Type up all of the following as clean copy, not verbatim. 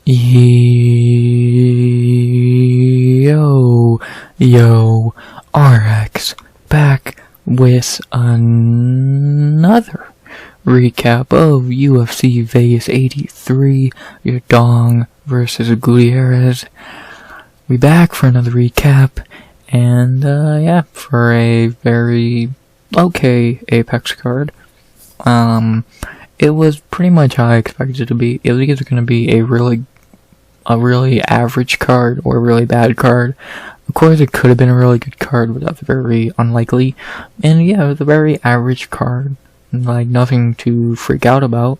Yo, RX, back with another recap of UFC Vegas 83, Yadong versus Gutierrez. We back for another recap, and yeah, for a very okay Apex card. It was pretty much how I expected it to be. It was either going to be a really average card or a really bad card. Of course, it could have been a really good card, but that's very unlikely. And yeah, it was a very average card. Like, nothing to freak out about.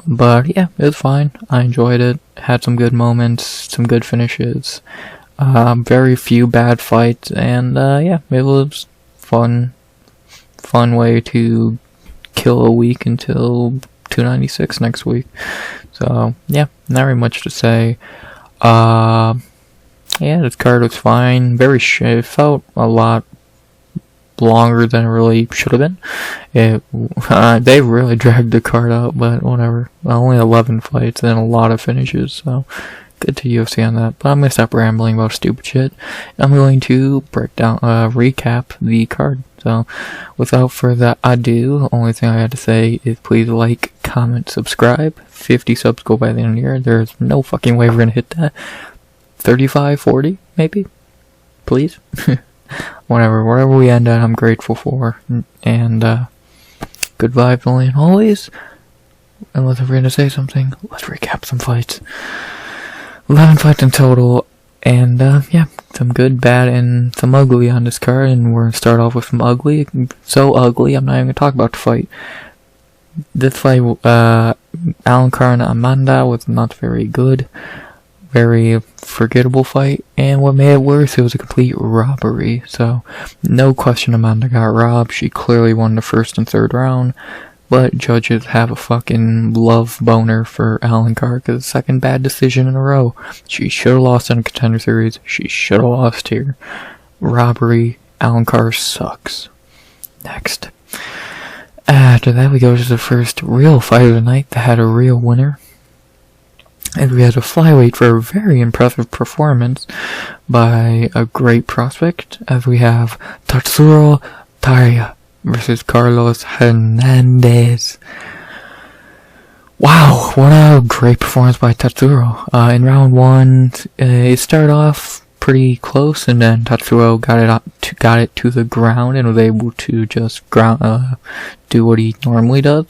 But yeah, it was fine. I enjoyed it. Had some good moments, some good finishes. Very few bad fights, and yeah, it was fun way to kill a week until 296 next week. So yeah, not very much to say. Yeah, this card was fine. It felt a lot longer than it really should have been. They really dragged the card out, but whatever. Only 11 fights and a lot of finishes, so good to UFC on that. But I'm gonna stop rambling about stupid shit. I'm going to recap the card. So, without further ado, the only thing I had to say is please like, comment, subscribe. 50 subs go by the end of the year. There's no fucking way we're gonna hit that. 35, 40, maybe? Please? Wherever we end at, I'm grateful for. And, good vibes only and always. Unless we're gonna say something, let's recap some fights. 11 fights in total, and yeah, some good, bad, and some ugly on this card, and we're gonna start off with some ugly. So ugly, I'm not even gonna talk about the fight. This fight, Alencar and Amanda was not very good. Very forgettable fight, and what made it worse, it was a complete robbery. So, no question Amanda got robbed. She clearly won the first and third round. But judges have a fucking love boner for Alencar because second bad decision in a row. She should have lost in a contender series. She should have lost here. Robbery. Alencar sucks. Next. After that, we go to the first real fight of the night that had a real winner. And we had a flyweight for a very impressive performance by a great prospect, as we have Tatsuro Taira versus Carlos Hernandez. Wow, what a great performance by Tatsuro. In round one, it started off pretty close, and then Tatsuro got it to the ground and was able to just do what he normally does.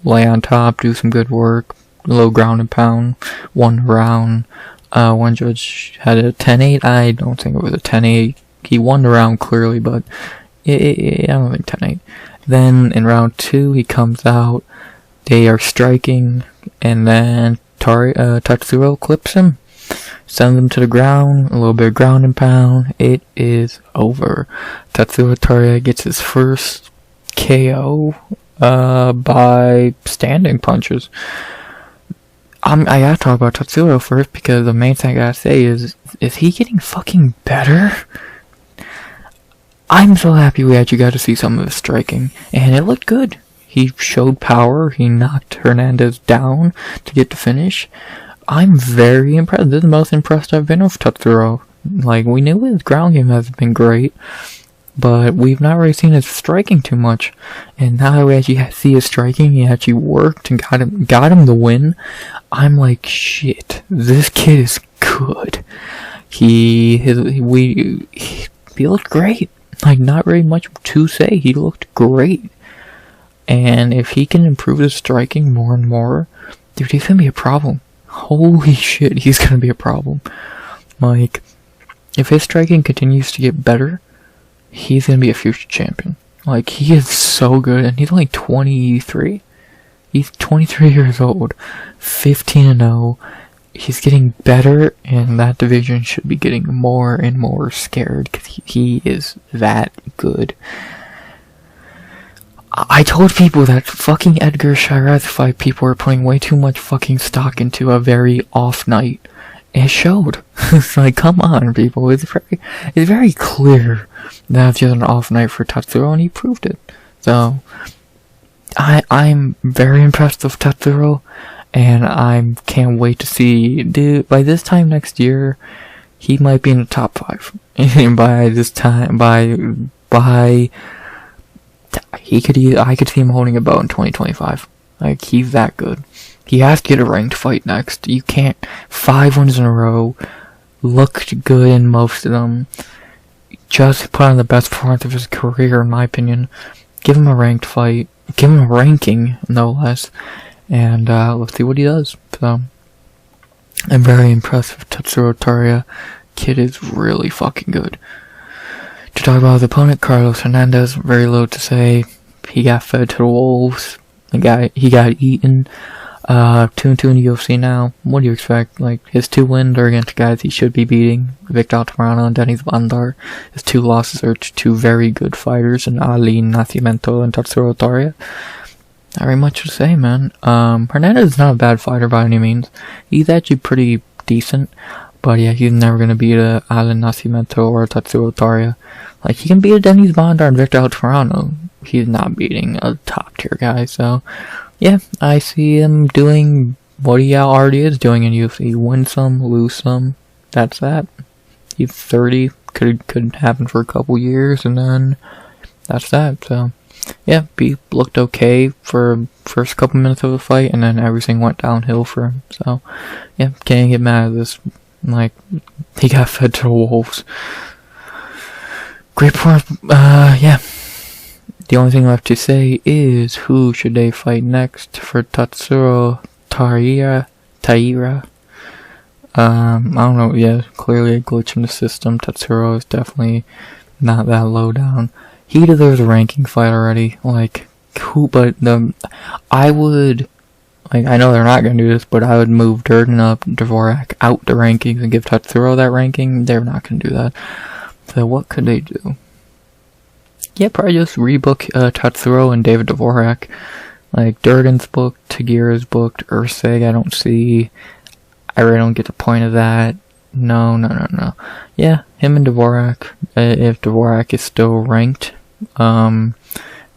Lay on top, do some good work. Low ground and pound, one round. One judge had a 10-8. I don't think it was a 10-8. He won the round clearly, but I don't think 10-8. Then in round two, he comes out. They are striking, and then Tatsuro clips him, sends him to the ground. A little bit of ground and pound. It is over. Tatsuro Taira gets his first KO by standing punches. I gotta talk about Tatsuro first, because the main thing I gotta say is he getting fucking better? I'm so happy we actually got to see some of his striking, and it looked good. He showed power, he knocked Hernandez down to get the finish. I'm very impressed. This is the most impressed I've been with Tatsuro. Like, we knew his ground game has been great, but we've not really seen his striking too much. And now that we actually see his striking, he actually worked and got him the win. I'm like, shit, this kid is good. He looked great. Like, not very much to say. He looked great. And if he can improve his striking more and more, dude, he's gonna be a problem. Holy shit, he's gonna be a problem. Like, if his striking continues to get better, he's gonna be a future champion. Like, he is so good, and he's only 23. He's 23 years old, 15-0. He's getting better, and that division should be getting more and more scared, because he is that good. I told people that fucking Edgar Shiraz fight, people were putting way too much fucking stock into a very off night. It showed. It's like, come on, people. It's very clear that it's just an off night for Tatsuro, and he proved it. So, I'm very impressed with Tatsuro, and I can't wait to see. Dude, by this time next year, he might be in the top 5. And by this time, I could see him holding a belt in 2025. Like, he's that good. He has to get a ranked fight next. You can't. 5 wins in a row. Looked good in most of them. Just put on the best performance of his career, in my opinion. Give him a ranked fight. Give him a ranking, no less. And let's see what he does. So, I'm very impressed with Tatsuro Taira. Kid is really fucking good. To talk about his opponent, Carlos Hernandez, very little to say. He got fed to the wolves. He got eaten. 2-2 in the UFC now. What do you expect? Like, his 2 wins are against guys he should be beating. Victor Altamirano and Denis Bandar. His 2 losses are to 2 very good fighters in Ali Nascimento and Tatsuro Taira. Not very much to say, man. Hernandez is not a bad fighter by any means. He's actually pretty decent. But yeah, he's never gonna beat a Ali Nascimento or Tatsuro Taira. Like, he can beat a Denis Bandar and Victor Altamirano. He's not beating a top tier guy, so yeah, I see him doing what he already is doing in UFC. Win some, lose some. That's that. He's 30. Could happen for a couple years, and then that's that. So yeah, he looked okay for first couple minutes of the fight, and then everything went downhill for him. So yeah, can't get mad at this. Like, he got fed to the wolves. Great point. Yeah. The only thing left to say is, who should they fight next for Tatsuro Taira? I don't know, yeah, clearly a glitch in the system. Tatsuro is definitely not that low down. He deserves a ranking fight already. Like, who, but I would, like, I know they're not gonna do this, but I would move Durden up, Dvorak out the rankings and give Tatsuro that ranking. They're not gonna do that. So what could they do? Yeah, probably just rebook Tatsuro and David Dvorak. Like, Durden's booked, Tagira's booked, Ursig, I don't see. I really don't get the point of that. No. Yeah, him and Dvorak, if Dvorak is still ranked, after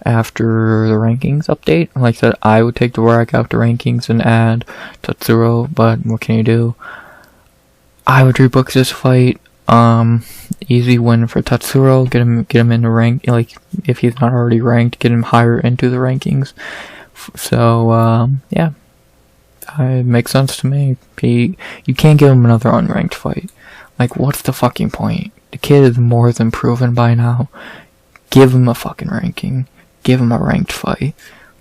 the rankings update. Like I said, I would take Dvorak out the rankings and add Tatsuro, but what can you do? I would rebook this fight. Easy win for Tatsuro. Get him in the rank. Like, if he's not already ranked, get him higher into the rankings. So yeah, it makes sense to me. You can't give him another unranked fight. Like, what's the fucking point? The kid is more than proven by now. Give him a fucking ranking. Give him a ranked fight.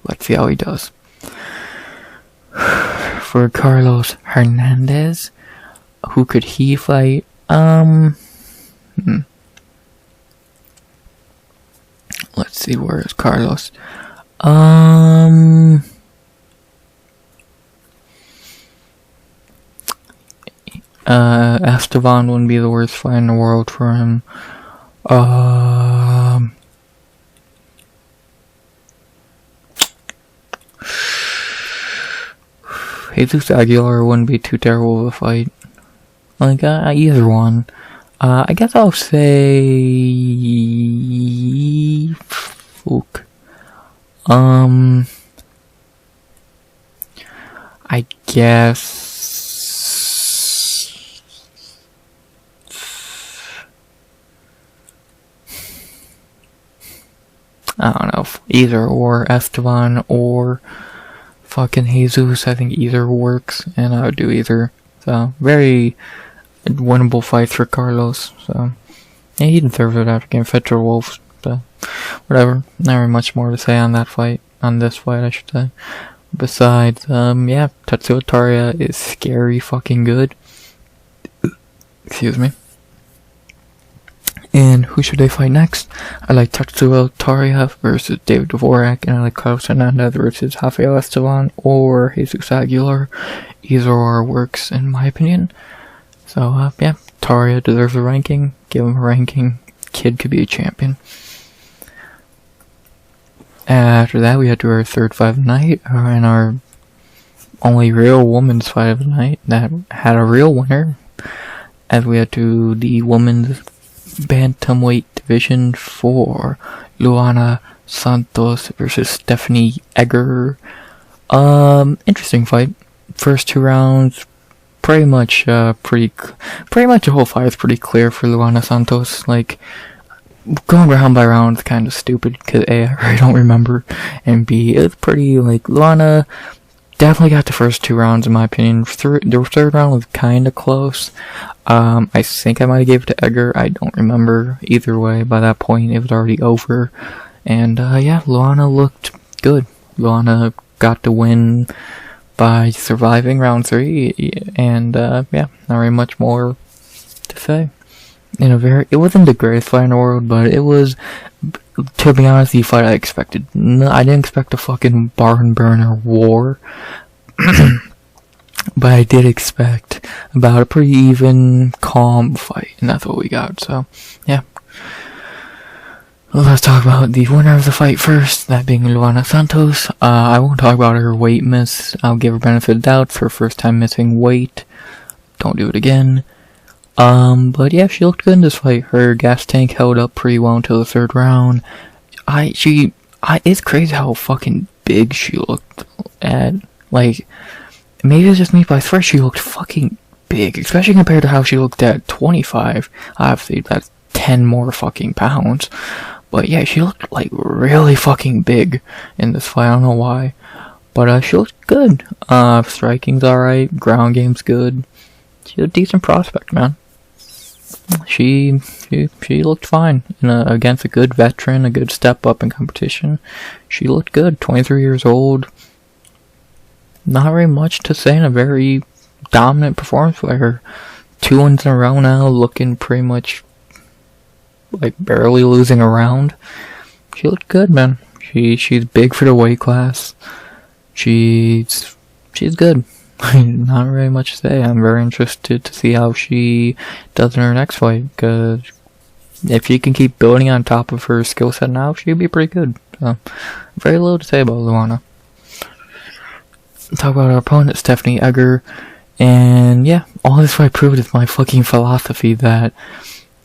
Let's see how he does. For Carlos Hernandez, who could he fight? Let's see, where is Carlos? Esteban wouldn't be the worst fight in the world for him. Jesus Aguilar wouldn't be too terrible of a fight. Like, either one. I guess I'll say... Fuck. I guess... I don't know, either or Esteban or fucking Jesus. I think either works, and I would do either. So, very winnable fights for Carlos. So, yeah, he deserves it after getting fed to wolves. So, whatever. Not very much more to say on that fight. On this fight, I should say. Besides, yeah, Tatsuro Taira is scary fucking good. Excuse me. And who should they fight next? I like Tatsuro Taira versus David Dvorak, and I like Carlos Hernandez versus Rafael Esteban or Jesus Aguilar. Either or works, in my opinion. So, yeah, Taira deserves a ranking. Give him a ranking. Kid could be a champion. After that, we had to our third fight of the night, and our only real women's fight of the night that had a real winner, as we had to the women's bantamweight division for Luana Santos versus Stephanie Egger. Interesting fight. first 2 rounds, pretty much the whole fight is pretty clear for Luana Santos. Like, going round by round is kind of stupid, because A, I really don't remember, and B, it's pretty, like, Luana definitely got the first 2 rounds in my opinion. The third round was kind of close. I think I might have gave it to Edgar, I don't remember. Either way, by that point, it was already over. And, yeah, Luana looked good. Luana got the win by surviving round 3, and, yeah, not very much more to say. It wasn't the greatest fight in the world, but it was, to be honest, the fight I expected. I didn't expect a fucking barn burner war, but I did expect about a pretty even, calm fight, and that's what we got, so, yeah. Let's talk about the winner of the fight first, that being Luana Santos. I won't talk about her weight miss. I'll give her benefit of the doubt. It's her first time missing weight. Don't do it again. But yeah, she looked good in this fight. Her gas tank held up pretty well until the 3rd round. It's crazy how fucking big she looked at. Like, maybe it's just me, but I swear she looked fucking big, especially compared to how she looked at 25. Obviously, that's 10 more fucking pounds. But yeah, she looked like really fucking big in this fight. I don't know why, but she looked good. Striking's alright, ground game's good. She's a decent prospect, man. She looked fine against a good veteran, a good step up in competition. She looked good. 23 years old. Not very much to say in a very dominant performance by her. 2 wins in a row now, looking pretty much like barely losing a round. She looked good, man. She's big for the weight class. She's good. Not really much to say. I'm very interested to see how she does in her next fight, because if she can keep building on top of her skill set now, she'd be pretty good. So, very little to say about Luana. Talk about our opponent, Stephanie Egger, and yeah, all this fight proved is my fucking philosophy that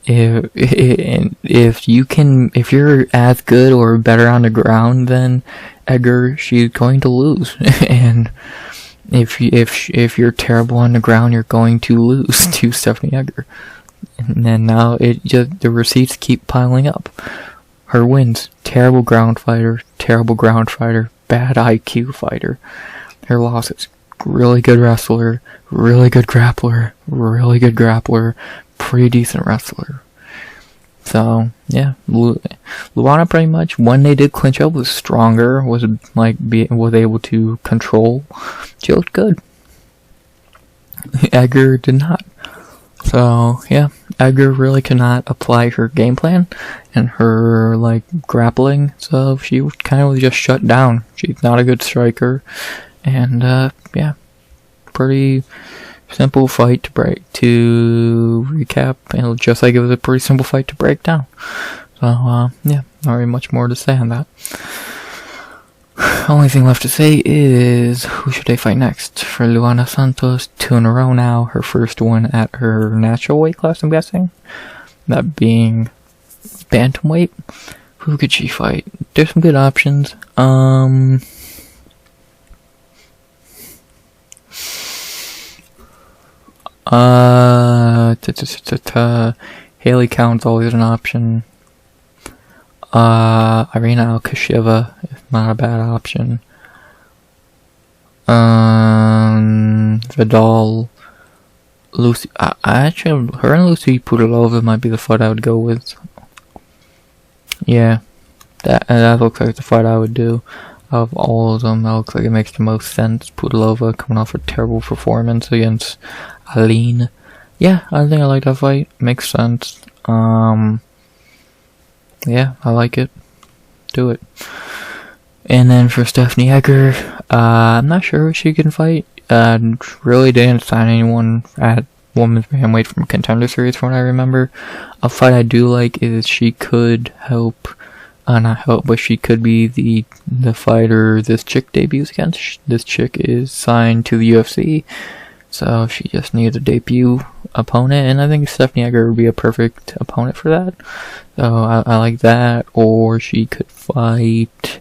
if you're as good or better on the ground than Egger, she's going to lose, and if you're terrible on the ground, you're going to lose to Stephanie Egger. And now the receipts keep piling up. Her wins: terrible ground fighter, bad IQ fighter. Her losses: really good wrestler, really good grappler, pretty decent wrestler. So yeah, Luana pretty much, when they did clinch up, was stronger, was able to control. She looked good. Egger did not. So yeah, Egger really cannot apply her game plan and her grappling, so she kind of was just shut down. She's not a good striker, and yeah, pretty simple fight to recap, and just like it was a pretty simple fight to break down. So yeah, not very much more to say on that. Only thing left to say is, who should they fight next? For Luana Santos, 2 in a row now, her first one at her natural weight class, I'm guessing. That being bantamweight. Who could she fight? There's some good options. Haley Count's always an option. Irina Alkasheva is not a bad option. Vidal, Lucy. Actually, her and Lucy Pudilova might be the fight I would go with. Yeah, that looks like the fight I would do. Of all of them, that looks like it makes the most sense. Pudilova coming off a terrible performance against Aline. Yeah, I think I like that fight. Makes sense. Yeah, I like it. Do it. And then for Stephanie Egger, I'm not sure if she can fight. Really didn't sign anyone at women's bantamweight from Contender Series from what I remember. A fight I do like is she could help, not help, but she could be the fighter this chick debuts against. This chick is signed to the UFC, so she just needs a debut opponent, and I think Stephanie Egger would be a perfect opponent for that. So I like that. Or she could fight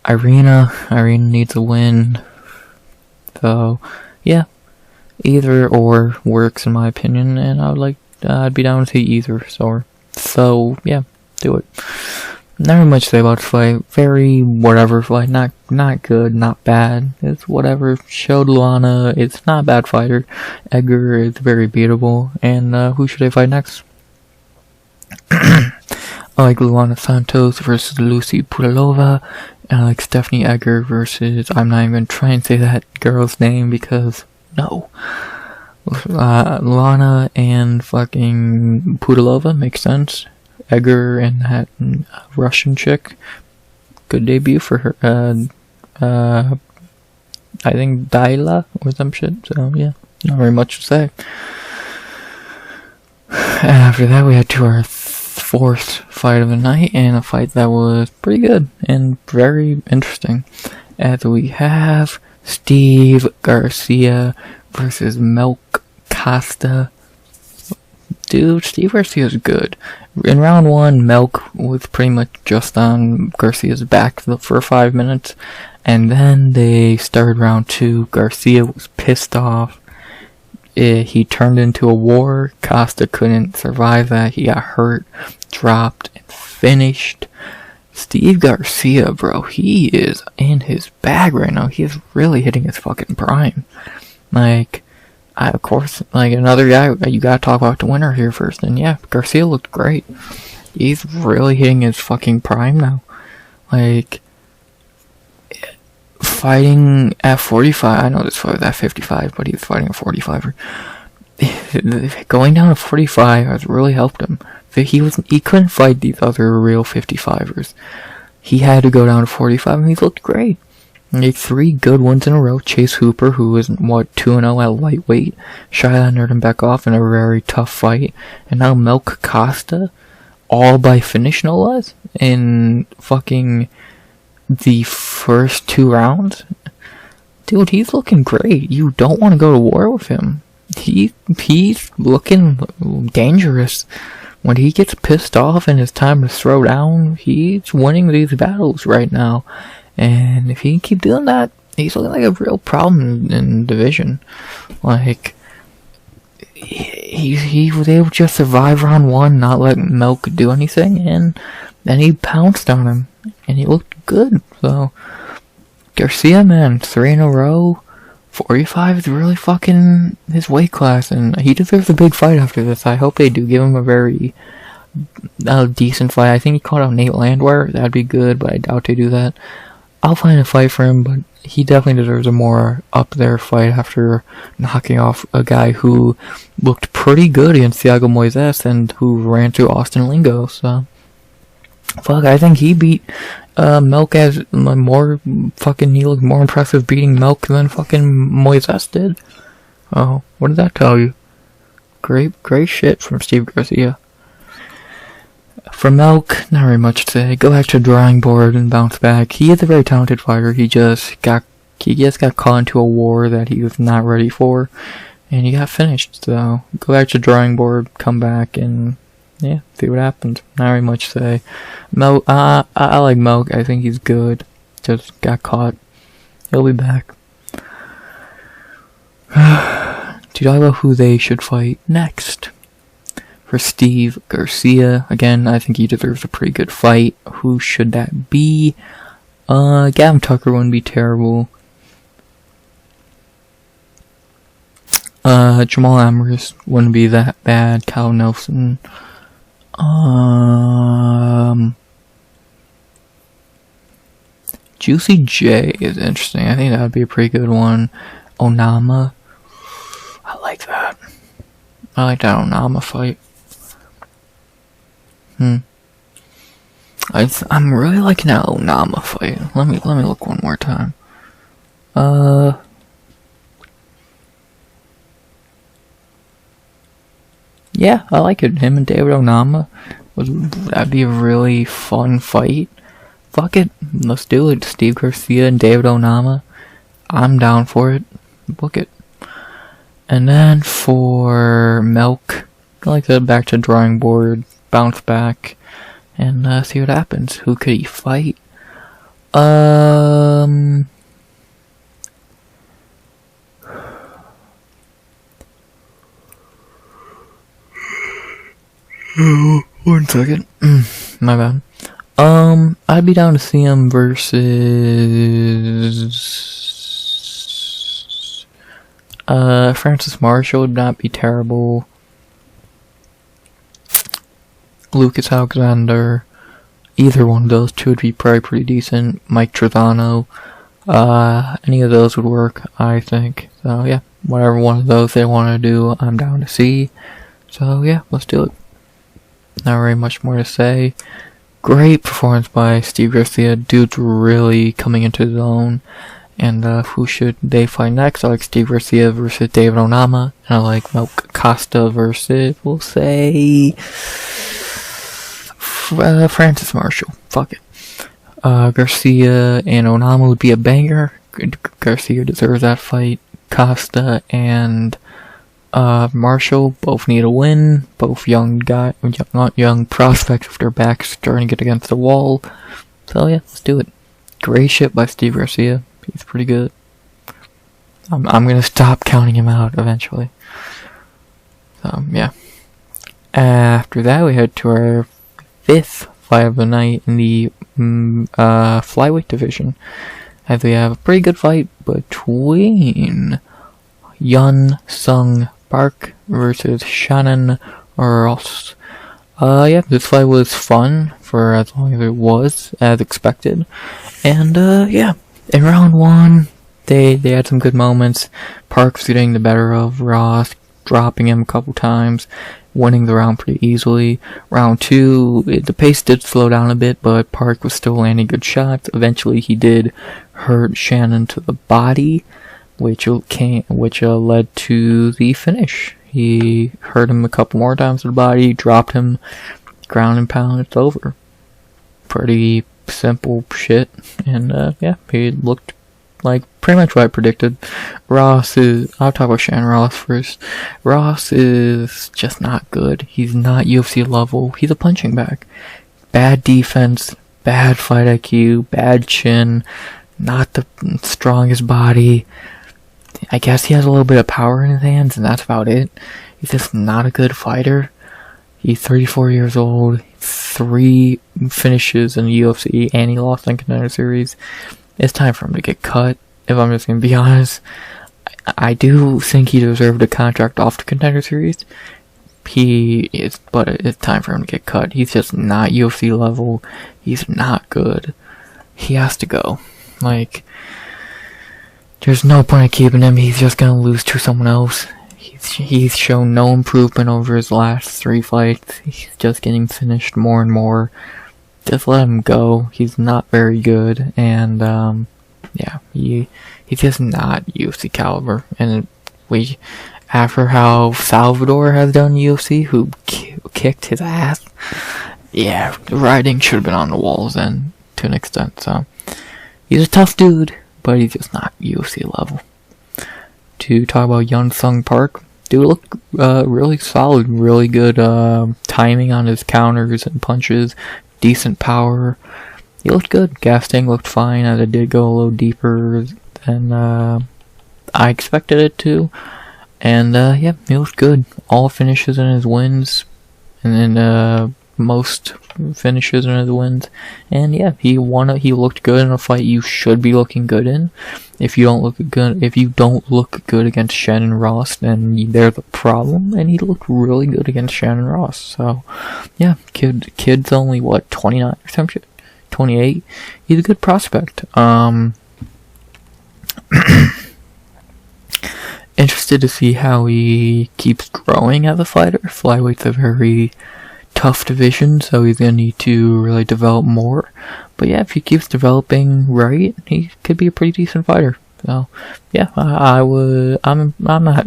Irina. Irina needs a win. So, yeah, either or works in my opinion, and I'd be down to see either. So yeah, do it. Not really much to say about this fight. Very whatever fight. Not good, not bad. It's whatever. Showed Luana. It's not a bad fighter. Edgar is very beatable. And who should I fight next? I like Luana Santos versus Lucy Pudilova. And I like Stephanie Edgar versus, I'm not even going to try and say that girl's name because, no. Luana and fucking Pudilova makes sense. Edgar and that Russian chick. Good debut for her. I think Taira or some shit. So yeah, not very much to say. After that, we had to our fourth fight of the night, and a fight that was pretty good and very interesting. As we have Steve Garcia versus Costa. Dude, Steve Garcia's good. In round 1, Melk was pretty much just on Garcia's back for 5 minutes. And then they started round 2. Garcia was pissed off. He turned into a war. Costa couldn't survive that. He got hurt, dropped, and finished. Steve Garcia, bro, he is in his bag right now. He is really hitting his fucking prime. Of course, another guy, you gotta talk about the winner here first. And yeah, Garcia looked great. He's really hitting his fucking prime now. Fighting at 45, I know this fight was at 55, but he was fighting at 45. Going down to 45 has really helped him. He couldn't fight these other real 55ers. He had to go down to 45, and he looked great. He had 3 good ones in a row. Chase Hooper, who was, 2-0 at lightweight, Shyla Nurdenbekoff in a very tough fight. And now Melk Costa, all by finish, no less, in fucking the first 2 rounds. Dude, he's looking great. You don't want to go to war with him. He's looking dangerous. When he gets pissed off and it's time to throw down, he's winning these battles right now. And if he can keep doing that, he's looking like a real problem in the division. He was able to just survive round 1, not let Melk do anything, and then he pounced on him, and he looked good. So, Garcia, man, 3 in a row, 45 is really fucking his weight class, and he deserves a big fight after this. I hope they do give him a very decent fight. I think he called out Nate Landwehr. That'd be good, but I doubt they do that. I'll find a fight for him, but he definitely deserves a more up there fight after knocking off a guy who looked pretty good against Thiago Moises and who ran through Austin Lingo. So, fuck, I think he beat Melk as more fucking. He looked more impressive beating Melk than fucking Moises did. Oh, what did that tell you? Great shit from Steve Garcia. For Melk, not very much to say. Go back to the drawing board and bounce back. He is a very talented fighter. He just got caught into a war that he was not ready for, and he got finished. So go back to the drawing board, come back, and yeah, see what happens. Not very much to say. Melk, I like Melk. I think he's good. Just got caught. He'll be back. To talk about who they should fight next. For Steve Garcia, again, I think he deserves a pretty good fight. Who should that be? Gavin Tucker wouldn't be terrible. Jamal Amorous wouldn't be that bad. Kyle Nelson. Juicy J is interesting. I think that would be a pretty good one. Onama. I like that. I like that Onama fight. I'm really liking that Onama fight. Let me look one more time. Yeah, I like it. Him and David Onama that'd be a really fun fight. Fuck it, let's do it. Steve Garcia and David Onama. I'm down for it. Book it. And then for Melk, I like that, back to drawing board, bounce back, and see what happens. Who could he fight? 1 second. My bad. I'd be down to see him versus Francis Marshall would not be terrible. Lucas Alexander. Either one of those two would be probably pretty decent. Mike Trezano. Any of those would work, I think. So yeah, whatever one of those they want to do, I'm down to see. So yeah, let's do it. Not very much more to say. Great performance by Steve Garcia. Dude's really coming into his own. And who should they fight next? I like Steve Garcia versus David Onama. And I like Costa versus, we'll say, Francis Marshall. Fuck it. Garcia and Onama would be a banger. Garcia deserves that fight. Costa and Marshall both need a win. Both young prospects with their backs starting to get against the wall. So yeah, let's do it. Great shit by Steve Garcia. He's pretty good. I'm gonna stop counting him out eventually. So yeah. After that, we head to our 5th fight of the night in the flyweight division, as we have a pretty good fight between Hyun Sung Park versus Shannon Ross. Yeah, this fight was fun for as long as it was, as expected. And yeah, in round 1, they had some good moments. Park getting the better of Ross, dropping him a couple times, winning the round pretty easily. Round 2, the pace did slow down a bit, but Park was still landing good shots. Eventually, he did hurt Shannon to the body, which led to the finish. He hurt him a couple more times to the body, dropped him, ground and pound, it's over. Pretty simple shit, and yeah, he looked like pretty much what I predicted. I'll talk about Shannon Ross first. Ross is just not good. He's not UFC level. He's a punching bag. Bad defense, bad fight IQ, bad chin, not the strongest body. I guess he has a little bit of power in his hands, and that's about it. He's just not a good fighter. He's 34 years old, 3 finishes in the UFC, and he lost in Contender Series. It's time for him to get cut, if I'm just going to be honest. I do think he deserved a contract off the Contender Series. But it's time for him to get cut. He's just not UFC level. He's not good. He has to go. Like, there's no point in keeping him. He's just going to lose to someone else. He's shown no improvement over his last 3 fights. He's just getting finished more and more. Just let him go. He's not very good, and yeah, he's just not UFC caliber. And after how Salvador has done UFC, who kicked his ass, yeah, the writing should have been on the walls then, to an extent. So he's a tough dude, but he's just not UFC level. To talk about Hyun Sung Park, dude looked really solid, really good timing on his counters and punches, decent power. He looked good. Gas tank looked fine, as it did go a little deeper than I expected it to. And yeah, he looked good. All finishes in his wins, and then most finishes in his wins. And yeah, he looked good in a fight you should be looking good in. If you don't look good against Shannon Ross, then there's a problem. And he looked really good against Shannon Ross. So yeah, kid's only what, 29 or some shit, 28. He's a good prospect. Interested to see how he keeps growing as a fighter. Flyweight's a very tough division, so he's gonna need to really develop more. But yeah, if he keeps developing right, he could be a pretty decent fighter. So yeah, I'm not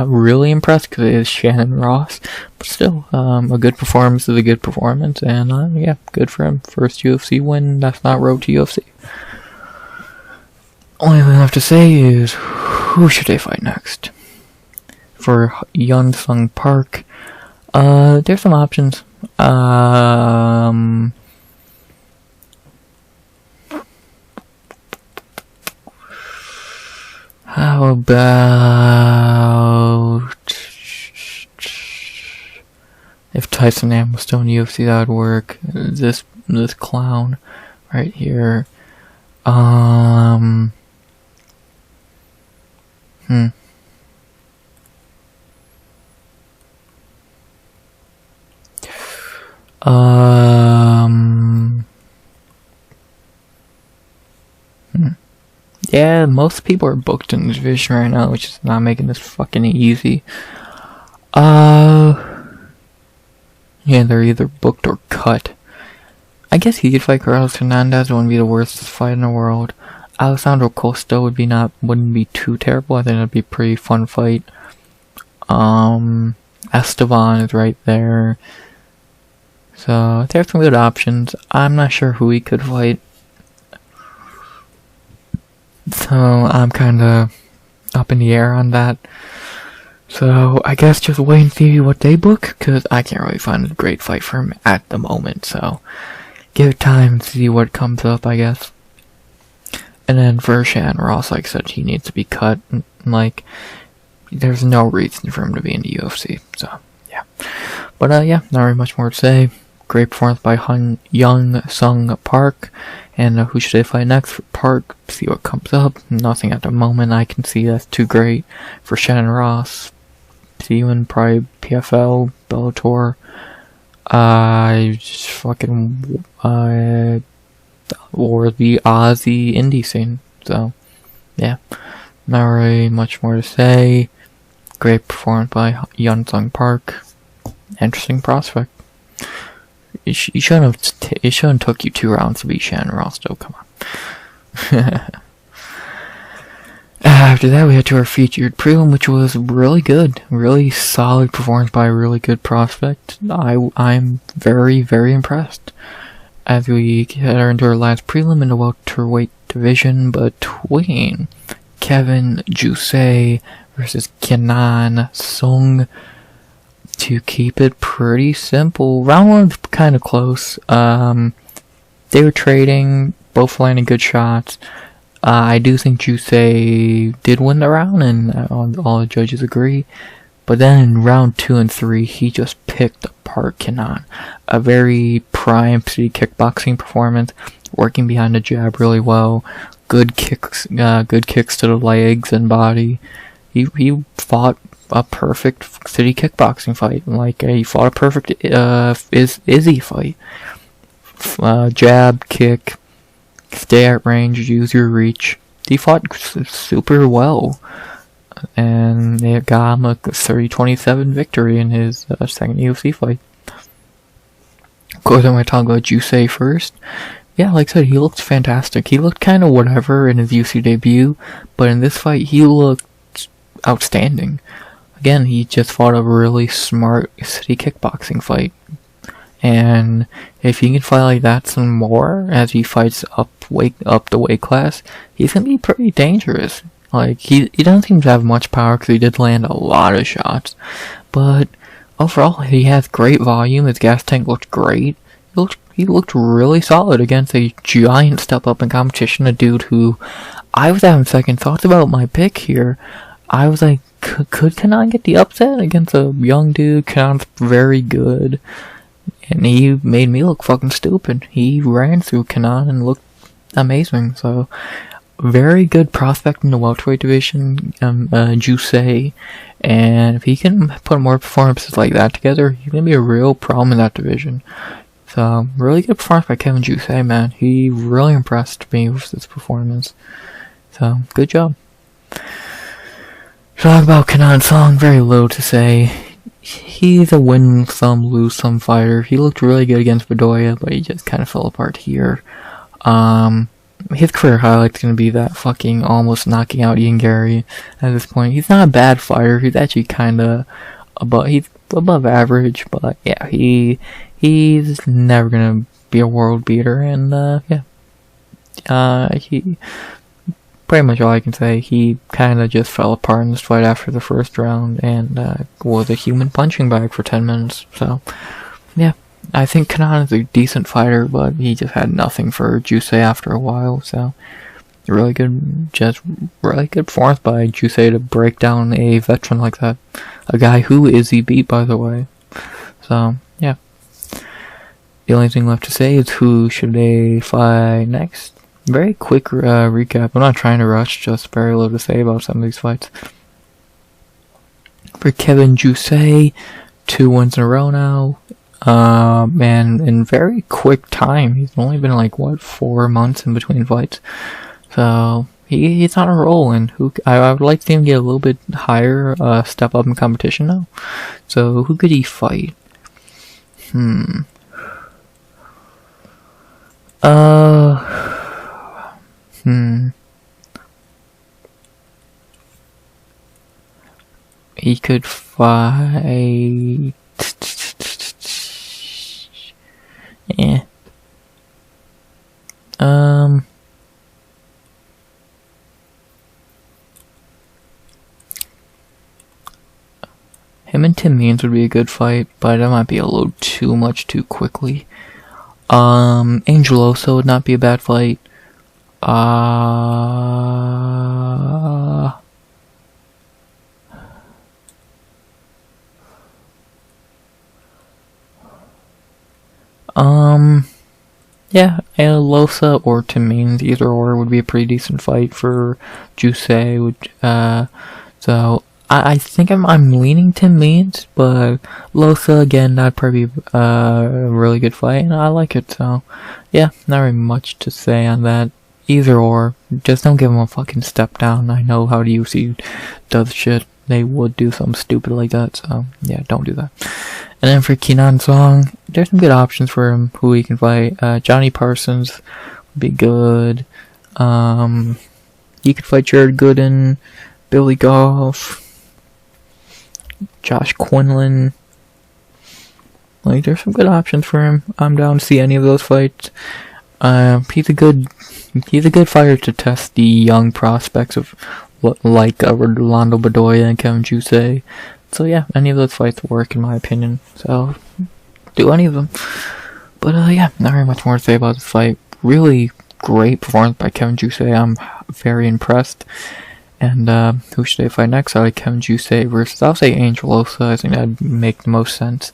really impressed because it is Shannon Ross, but still, a good performance is a good performance, and yeah, good for him. First UFC win. That's not road to UFC. Only thing I have to say is, who should they fight next? For Hyun Sung Park, there's some options. How about if Tyson Nam was still in UFC, that would work. This clown right here. Yeah, most people are booked in this division right now, which is not making this fucking easy. Yeah, they're either booked or cut. I guess he could fight Carlos Hernandez. It wouldn't be the worst fight in the world. Alessandro Costa wouldn't be too terrible. I think it'd be a pretty fun fight. Esteban is right there. So there's some good options. I'm not sure who he could fight. So I'm kinda up in the air on that. So I guess just wait and see what they book, because I can't really find a great fight for him at the moment. So give it time to see what comes up, I guess. And then for Shannon Ross, like I said, he needs to be cut. Like, there's no reason for him to be in the UFC. So yeah. But yeah, not really much more to say. Great performance by Young Sung Park. And who should they fight next? For Park, see what comes up. Nothing at the moment I can see that's too great. For Shannon Ross, see you in probably PFL, Bellator, or the Aussie indie scene. So, yeah, not really much more to say. Great performance by Young Sung Park. Interesting prospect. It shouldn't took you 2 rounds to beat Shannon Ross, though. Come on. After that, we had to our featured prelim, which was really good. Really solid performance by a really good prospect. I'm very, very impressed. As we head into our last prelim in the welterweight division between Kevin Jousset versus Kenan Sung. To keep it pretty simple, round 1 was kind of close. They were trading, both landing good shots. I do think Jousset did win the round, and all the judges agree. But then in round 2 and 3, he just picked apart Kenan. A very prime city kickboxing performance, working behind the jab really well. Good kicks to the legs and body. He fought a perfect city kickboxing fight. Like, he fought a perfect Izzy fight. Jab, kick, stay at range, use your reach. He fought super well. And it got him a 30-27 victory in his second UFC fight. Of course, I'm going to talk about Jousset first. Yeah, like I said, he looked fantastic. He looked kind of whatever in his UFC debut, but in this fight, he looked outstanding. Again, he just fought a really smart city kickboxing fight. And if he can fight like that some more as he fights up the weight class, he's going to be pretty dangerous. Like, he doesn't seem to have much power because he did land a lot of shots. But overall, he has great volume. His gas tank looked great. He looked really solid against a giant step up in competition. A dude who I was having second thoughts about my pick here. I was like, could Kenan get the upset against a young dude? Kenan's very good. And he made me look fucking stupid. He ran through Kenan and looked amazing. So, very good prospect in the welterweight division, Jousset. And if he can put more performances like that together, he's going to be a real problem in that division. So, really good performance by Kevin Jousset, man. He really impressed me with this performance. So, good job. Talk about Kenan Sung, very little to say. He's a win some, lose some fighter. He looked really good against Bedoya, but he just kind of fell apart here. His career highlight's gonna be that fucking almost knocking out Ian Gary at this point. He's not a bad fighter. He's actually kinda he's above average, but yeah, he's never gonna be a world beater, and he pretty much all I can say. He kinda just fell apart in this fight after the first round, and was a human punching bag for 10 minutes. So yeah, I think Kenan is a decent fighter, but he just had nothing for Jousset after a while. So really good performance by Jousset to break down a veteran like that, a guy who Izzy beat, by the way. So yeah, the only thing left to say is who should they fight next. Very quick recap. I'm not trying to rush, just very little to say about some of these fights. For Kevin Jousset, 2 wins in a row now. And in very quick time. He's only been like, what, 4 months in between fights. So, he's on a roll, and I would like to see him get a little bit higher, step up in competition now. So, who could he fight? He could fight... Him and Tim Means would be a good fight, but that might be a little too much too quickly. Angeloso would not be a bad fight. Yeah, Losa or Tim Means, either or would be a pretty decent fight for Jousset. So I think I'm leaning Tim Means, but Losa again, that'd probably be a really good fight, and I like it. So yeah, not really much to say on that. Either or, just don't give him a fucking step down. I know how the UFC does shit. They would do something stupid like that, so yeah, don't do that. And then for Kenan Song, there's some good options for him who he can fight. Johnny Parsons would be good. He could fight Jared Gooden, Billy Goff, Josh Quinlan. Like, there's some good options for him. I'm down to see any of those fights. He's a good fighter to test the young prospects of like Rolando Bedoya and Kevin Jousset. So yeah, any of those fights work in my opinion. So do any of them. But yeah, not very much more to say about this fight. Really great performance by Kevin Jousset. I'm very impressed. And who should they fight next? I like Kevin Jousset versus, I'll say Angelosa. I think that'd make the most sense.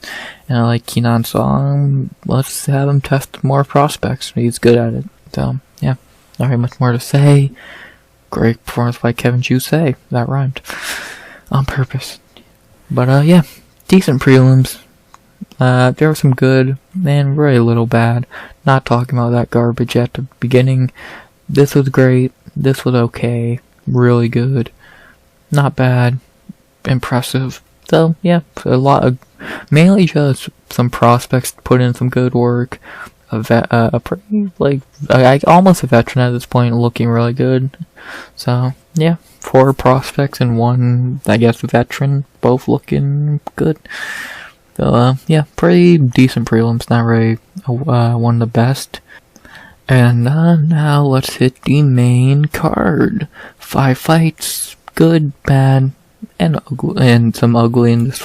And I like Kenan Song. Let's have him test more prospects. He's good at it. So yeah, not very much more to say. Great performance by Kevin Jousset. That rhymed. On purpose. But yeah, decent prelims. There were some good and very little bad. Not talking about that garbage at the beginning. This was great. This was okay. Really good. Not bad. Impressive. So yeah, a lot of, mainly just some prospects put in some good work. Pretty, like, almost a veteran at this point, looking really good. So yeah, 4 prospects and 1, I guess, veteran, both looking good. So yeah, pretty decent prelims. Not really one of the best. And now let's hit the main card. 5 fights, good, bad, and ugly, and some ugly in these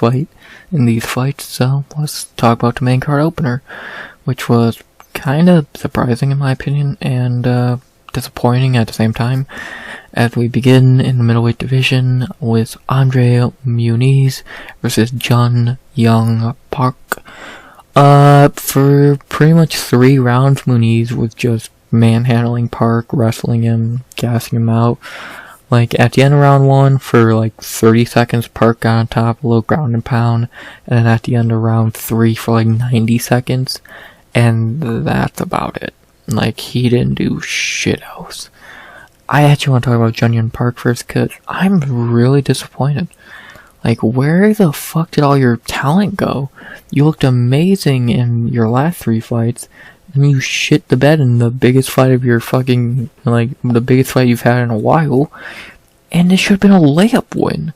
fights. So let's talk about the main card opener, which was kind of surprising in my opinion, and disappointing at the same time, as we begin in the middleweight division with André Muniz versus Yong Park. For pretty much 3 rounds, Muniz was just manhandling Park, wrestling him, gassing him out. Like, at the end of round 1, for like 30 seconds, Park got on top, a little ground and pound, and then at the end of round 3 for like 90 seconds, and that's about it. Like, he didn't do shit else. I actually want to talk about Yong Park first, because I'm really disappointed. Like, where the fuck did all your talent go? You looked amazing in your last 3 fights, and you shit the bed in the biggest fight of your fucking, like, the biggest fight you've had in a while, and it should have been a layup win.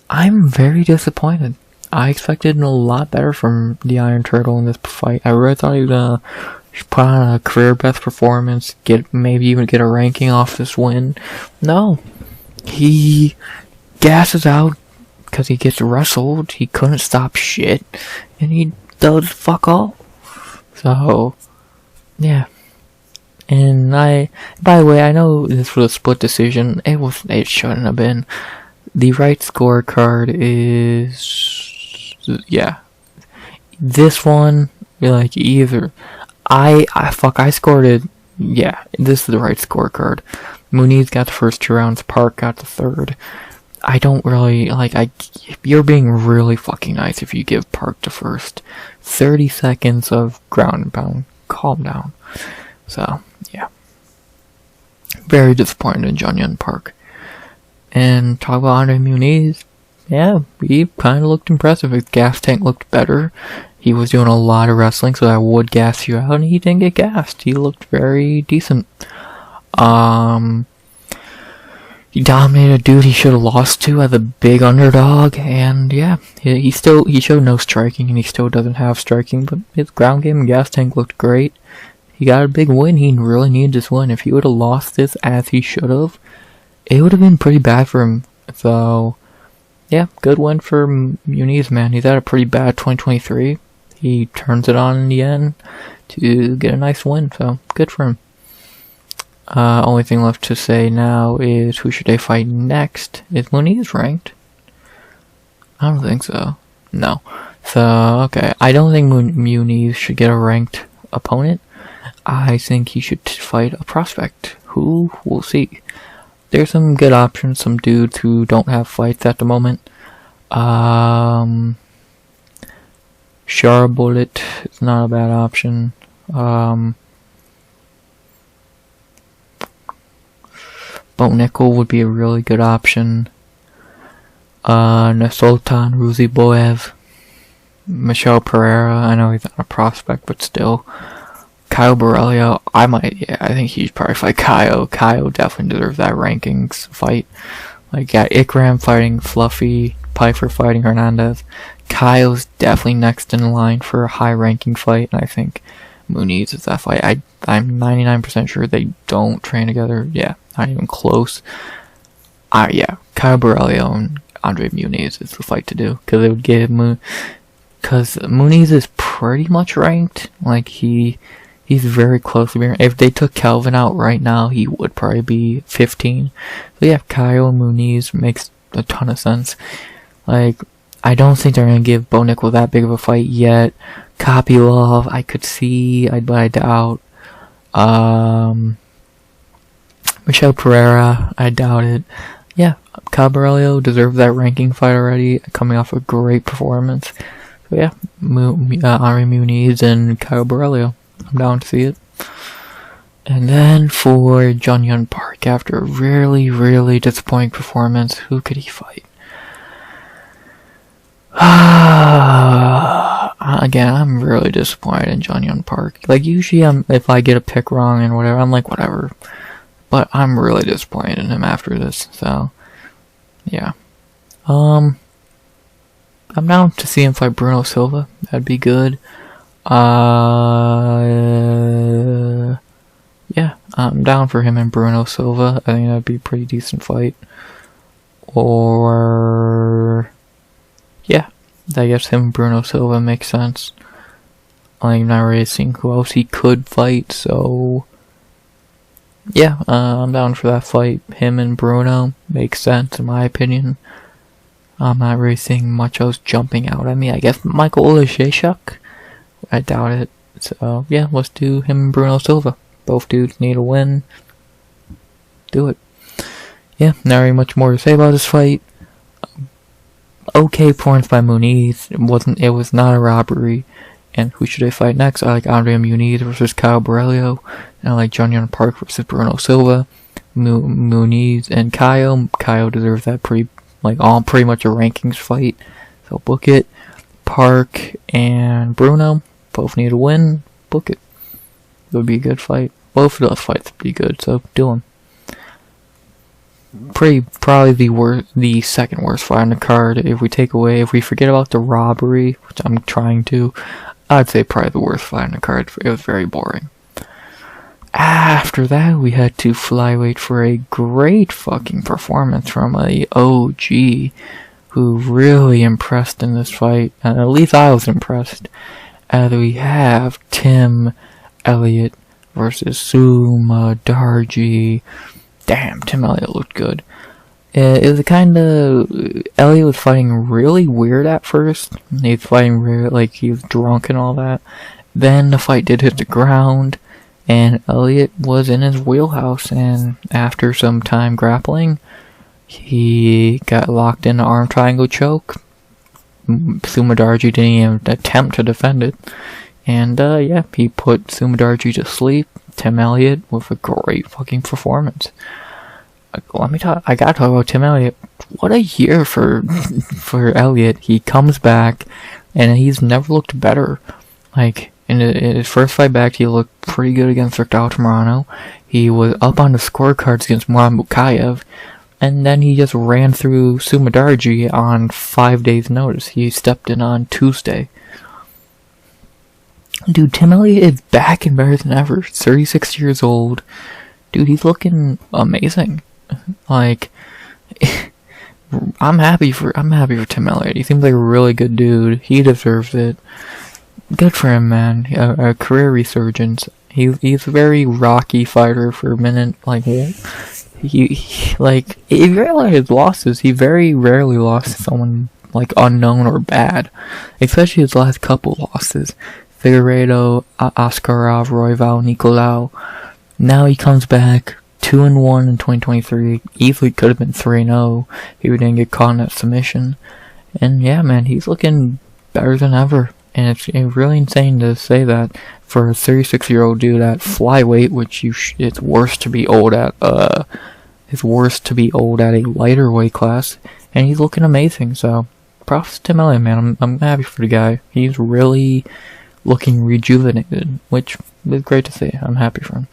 I'm very disappointed. I expected a lot better from the Iron Turtle in this fight. I really thought he was gonna put on a career best performance, maybe even get a ranking off this win. No. He gasses out because he gets wrestled, he couldn't stop shit, and he does fuck all. So, yeah. And by the way, I know this was a split decision. It shouldn't have been. The right scorecard is, yeah. This one Like, either. I scored it. Yeah, this is the right scorecard. Muniz got the first 2 rounds, Park got the third. I don't really, you're being really fucking nice if you give Park the first 30 seconds of ground and pound. Calm down. So, yeah. Very disappointed in Hyun Park. And talk about André Muniz. Yeah, he kind of looked impressive. His gas tank looked better. He was doing a lot of wrestling, so that would gas you out, and he didn't get gassed. He looked very decent. He dominated a dude he should have lost to as a big underdog, and yeah, he showed no striking, and he still doesn't have striking, but his ground game and gas tank looked great. He got a big win. He really needed this win. If he would have lost this as he should have, it would have been pretty bad for him. So, yeah, good win for Muniz, man. He's had a pretty bad 2023. He turns it on in the end to get a nice win, so good for him. Only thing left to say now is who should they fight next? Is Muniz ranked? I don't think so. No. So, okay. I don't think Muniz should get a ranked opponent. I think he should fight a prospect. Who? We'll see. There's some good options, some dudes who don't have fights at the moment. Bullet is not a bad option. Nickel would be a really good option. Nasultan Ruziboev. Michel Pereira, I know he's not a prospect, but still. Kyle Borrelio, I think he'd probably fight Kyle. Kyle definitely deserves that rankings fight. Like, yeah, Ikram fighting Fluffy, Piper fighting Hernandez. Kyle's definitely next in line for a high ranking fight, and I think Muniz is that fight. I'm 99% sure they don't train together. Yeah, not even close. Yeah, Kyle Borrelio and André Muniz is the fight to do, because it would give because Muniz is pretty much ranked. Like, he's very close to being. If they took Kelvin out right now, he would probably be 15. So yeah, Kyle and Muniz makes a ton of sense. Like, I don't think they're gonna give Bo Nickel that big of a fight yet. Kopylov, I could see, but I doubt. Michel Pereira, I doubt it. Yeah, Caballero deserves that ranking fight already, coming off a great performance. So yeah, André Muniz and Kyle Borrelio. I'm down to see it. And then for Hyun Park, after a really, really disappointing performance, who could he fight? Again, I'm really disappointed in Hyun Park. Like, usually if I get a pick wrong and whatever, I'm like, whatever. But I'm really disappointed in him after this, so yeah. I'm down to see him fight Bruno Silva. That'd be good. Yeah, I'm down for him and Bruno Silva. I think that'd be a pretty decent fight. Or yeah, I guess him and Bruno Silva makes sense. I'm not really seeing who else he could fight, so yeah, I'm down for that fight. Him and Bruno makes sense in my opinion. I'm not really seeing much else jumping out at me. I guess Michael Olashechuk. I doubt it. So yeah, let's do him and Bruno Silva. Both dudes need a win. Do it. Yeah, not really much more to say about this fight. Okay points by Muniz. It was not a robbery. And who should I fight next? I like André Muniz versus Kyle Borrelio. And I like Hyun Park versus Bruno Silva. Muniz and Kyle. Kyle deserves that pretty much a rankings fight. So book it. Park and Bruno both need a win. Book it. It would be a good fight. Both of those fights would be good, so do them. Probably the second worst fight on the card. If we forget about the robbery, which I'm trying to, I'd say probably the worst fight on the card. It was very boring. After that, we had to flyweight for a great fucking performance from a OG who really impressed in this fight. And at least I was impressed. As we have Tim Elliott versus Sumudaerji. Damn, Tim Elliott looked good. It was Elliott was fighting really weird at first. He was fighting like he was drunk and all that. Then the fight did hit the ground, and Elliott was in his wheelhouse, and after some time grappling, he got locked in an arm triangle choke. Sumudaerji didn't even attempt to defend it. And yeah, he put Sumudaerji to sleep. Tim Elliott with a great fucking performance. I gotta talk about Tim Elliott. What a year for Elliott. He comes back, and he's never looked better. Like, in his first fight back, he looked pretty good against Victor Altamirano. He was up on the scorecards against Mullarkey, and then he just ran through Sumudaerji on 5 days' notice. He stepped in on Tuesday. Dude, Tim Elliott is back and better than ever. 36 years old. Dude, he's looking amazing. Like, I'm happy for Tim Elliott. He seems like a really good dude. He deserves it. Good for him, man. A career resurgence. He's a very rocky fighter for a minute. Like, like, if you realize his losses, he very rarely lost to someone like unknown or bad. Especially his last couple losses. Figueiredo, Askarov, Royval, Nicolau. Now he comes back 2-1 in 2023. Easily could have been 3-0 if he didn't get caught in that submission. And yeah, man, he's looking better than ever. And it's really insane to say that for a 36-year-old dude at flyweight, which it's worse to be old at. It's worse to be old at a lighter weight class, and he's looking amazing. So, props to Tim Elliott, man. I'm happy for the guy. He's really looking rejuvenated, which is great to see. I'm happy for him.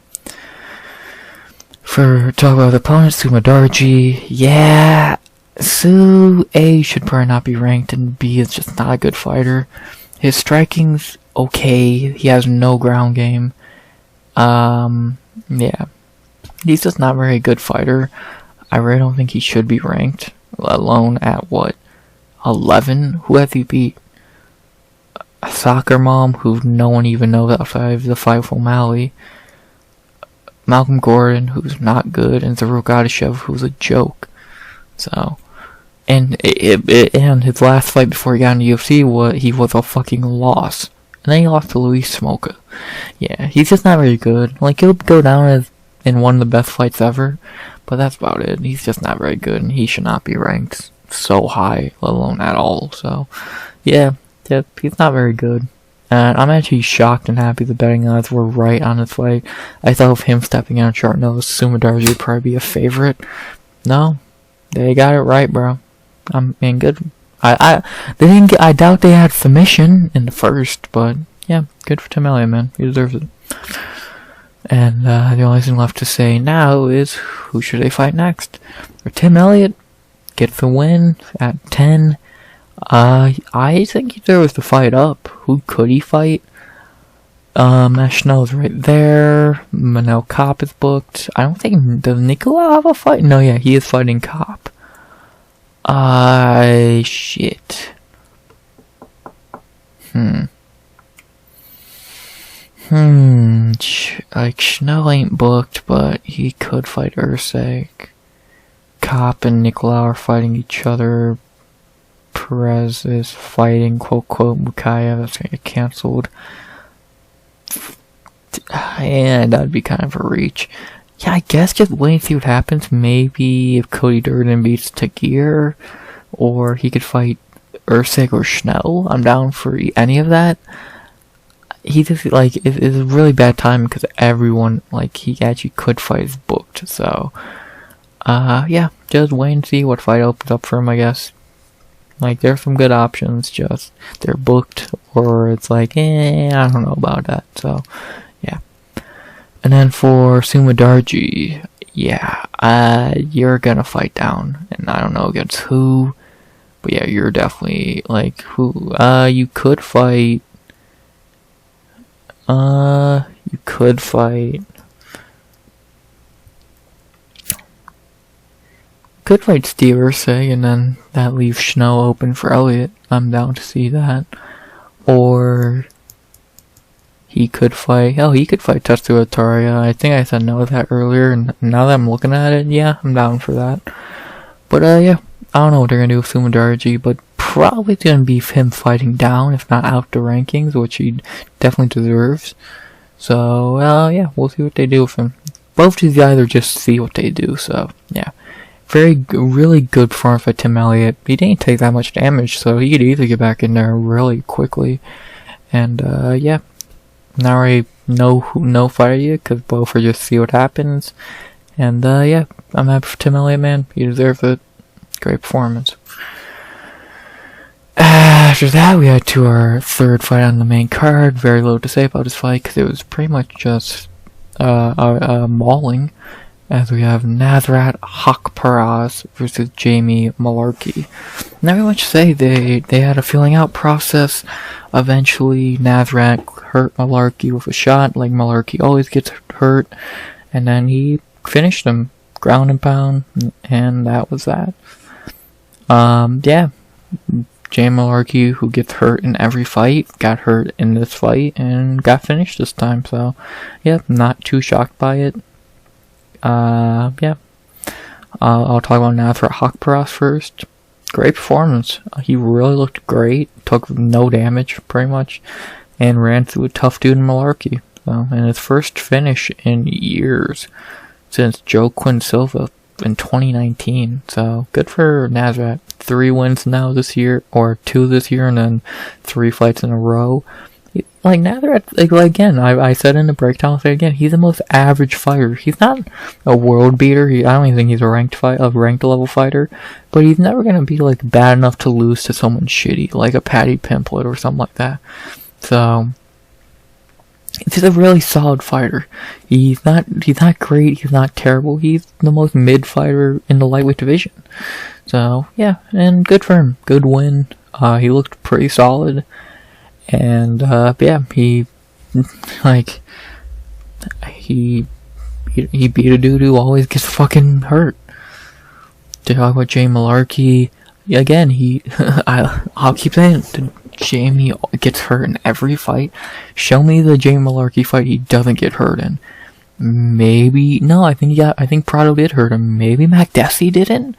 For talk about the opponent, Sumudaerji, yeah, A should probably not be ranked, and B is just not a good fighter. His striking's okay. He has no ground game. Yeah. He's just not a very good fighter. I really don't think he should be ranked, let alone at what? 11? Who has he beat? A soccer mom who no one even knows outside of the fight with O'Malley. Malcolm Gordon, who's not good, and Zaruk Adeshev, who's a joke. So, and his last fight before he got into UFC, he was a fucking loss. And then he lost to Luis Smolka. Yeah, he's just not very good. Like, he'll go down as in one of the best fights ever, but that's about it. He's just not very good, and he should not be ranked so high, let alone at all. So, yeah, he's not very good. And I'm actually shocked and happy the betting odds were right on this fight. I thought of him stepping out short nose, Sumudaerji would probably be a favorite. No, they got it right, bro. I mean, good. I doubt they had submission in the first, but yeah, good for Tim Elliott, man. He deserves it. And the only thing left to say now is who should they fight next? For Tim Elliott, get the win at 10. I think there was the fight up. Who could he fight? Schnell's right there. Manel Kopp is booked. I don't think, does Nicolau have a fight? No, yeah, he is fighting Kopp. Shit. Like, Schnell ain't booked, but he could fight Usyk. Kopp and Nicolau are fighting each other. Perez is fighting, quote, Mukaya. That's gonna get cancelled. And that'd be kind of a reach. Yeah, I guess just waiting to see what happens. Maybe if Cody Durden beats Tagir, or he could fight Usyk or Schnell. I'm down for any of that. He just, like, it's a really bad time because everyone, like, he actually could fight is booked. So, yeah, just wait and see what fight opens up for him, I guess. Like, there's some good options, just they're booked, or it's like, I don't know about that. So, yeah. And then for Sumudaerji, yeah, you're gonna fight down, and I don't know against who, but yeah, you're definitely, like, who, you could fight Steve Ursay, and then that leaves Schnell open for Elliott. I'm down to see that. Or he could fight Tatsuro Taira. I think I said no to that earlier, and now that I'm looking at it, yeah, I'm down for that. But yeah, I don't know what they're gonna do with Sumudaerji, but probably going to be him fighting down, if not out the rankings, which he definitely deserves. So, yeah, we'll see what they do with him. Both these guys are just see what they do, so, yeah. Really good performance by Tim Elliott. He didn't take that much damage, so he could easily get back in there really quickly. And, yeah. Not really no fighter yet, because both are just see what happens. And, yeah, I'm happy for Tim Elliott, man. He deserves it. Great performance. After that, we had to our third fight on the main card. Very little to say about this fight, because it was pretty much just a mauling. As we have Nasrat Haqparast versus Jamie Mullarkey. Not really much to say. They had a feeling out process. Eventually, Nasrat hurt Mullarkey with a shot, like Mullarkey always gets hurt. And then he finished him, ground and pound, and that was that. Yeah. Jamie Mullarkey, who gets hurt in every fight, got hurt in this fight, and got finished this time. So, yeah, not too shocked by it. Yeah. I'll talk about Nasrat Haqparast first. Great performance. He really looked great. Took no damage, pretty much, and ran through a tough dude in Mullarkey. So, and his first finish in years since Joe Quinn Silva in 2019. So, good for Nasrat. 3 wins now this year, or 2 this year, and then 3 fights in a row. Like Nasrat, like again, I said in the breakdown, I'll say again, he's the most average fighter. He's not a world beater. I don't even think he's a ranked level fighter, but he's never gonna be like bad enough to lose to someone shitty, like a Paddy Pimblett or something like that. So he's a really solid fighter. He's not great. He's not terrible. He's the most mid fighter in the lightweight division. So yeah, and good for him. Good win. He looked pretty solid. And, yeah, he beat a dude who always gets fucking hurt. To talk about Jamie Mullarkey, again, I'll keep saying it, Jamie gets hurt in every fight. Show me the Jamie Mullarkey fight he doesn't get hurt in. Maybe, no, I think Prado did hurt him. Maybe McDessie didn't?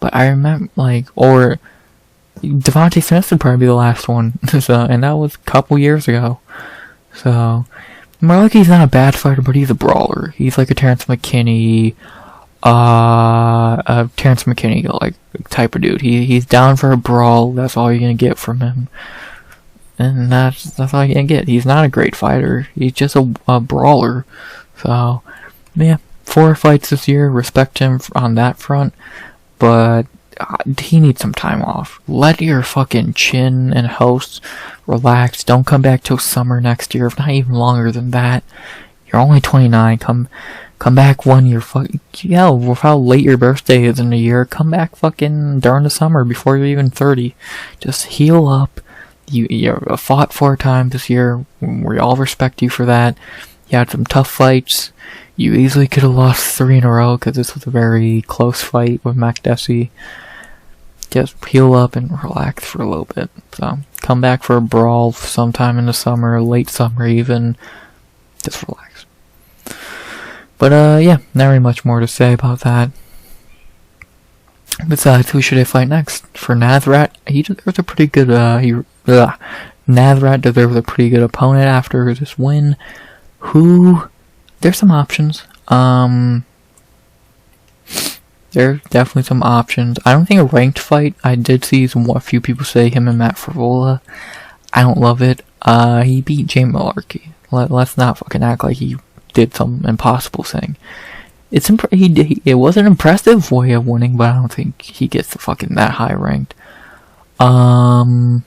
But I remember, or Devontae Smith would probably be the last one, so, and that was a couple years ago. So, Mullarkey's not a bad fighter, but he's a brawler. He's like a Terrence McKinney, like type of dude. He's down for a brawl. That's all you're gonna get from him, and that's all you're gonna get. He's not a great fighter. He's just a brawler. So, yeah, 4 fights this year. Respect him on that front, but he needs some time off. Let your fucking chin and host relax. Don't come back till summer next year, if not even longer than that. You're only 29. Come back when you're with how late your birthday is in the year. Come back fucking during the summer before you're even 30. Just heal up. You fought 4 times this year. We all respect you for that. You had some tough fights. You easily could have lost 3 in a row because this was a very close fight with McDessie. Just heal up and relax for a little bit. So, come back for a brawl sometime in the summer, late summer even. Just relax. But, yeah, not really much more to say about that. Besides, who should I fight next? For Nasrat, he deserves a pretty good, Nasrat deserves a pretty good opponent after this win. There's some options. There's definitely some options. I don't think a ranked fight. I did see a few people say him and Matt Favola. I don't love it. He beat Jamie Mullarkey. Let's not fucking act like he did some impossible thing. It was an impressive way of winning, but I don't think he gets the fucking that high ranked. Him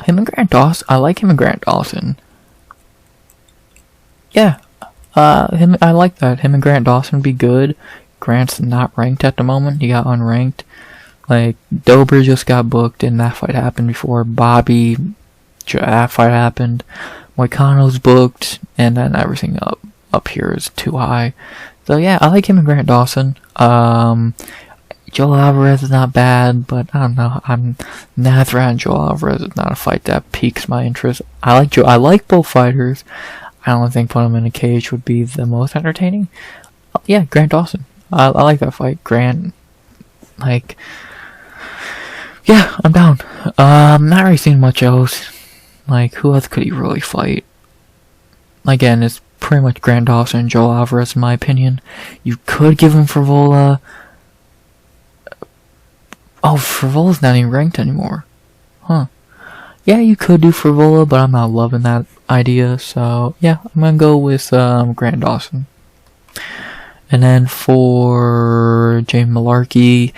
and Grant Dawson. I like him and Grant Dawson. Yeah. I like that. Him and Grant Dawson would be good. Grant's not ranked at the moment. He got unranked. Like, Dober just got booked and that fight happened before. Bobby, that fight happened. Moicano's booked, and then everything up here is too high. So yeah, I like him and Grant Dawson. Joel Alvarez is not bad, but I don't know. Nasrat and Joel Alvarez is not a fight that piques my interest. I like both fighters. I don't think putting them in a cage would be the most entertaining. Yeah, Grant Dawson. I like that fight. Grant, like, Yeah, I'm down. Not really seeing much else. Like, who else could he really fight? Again, it's pretty much Grant Dawson and Joel Alvarez, in my opinion. You could give him Frivola. Oh, Frivola's not even ranked anymore. Huh. Yeah, you could do Frivola, but I'm not loving that idea. So, yeah, I'm gonna go with Grant Dawson. And then for James Mullarkey,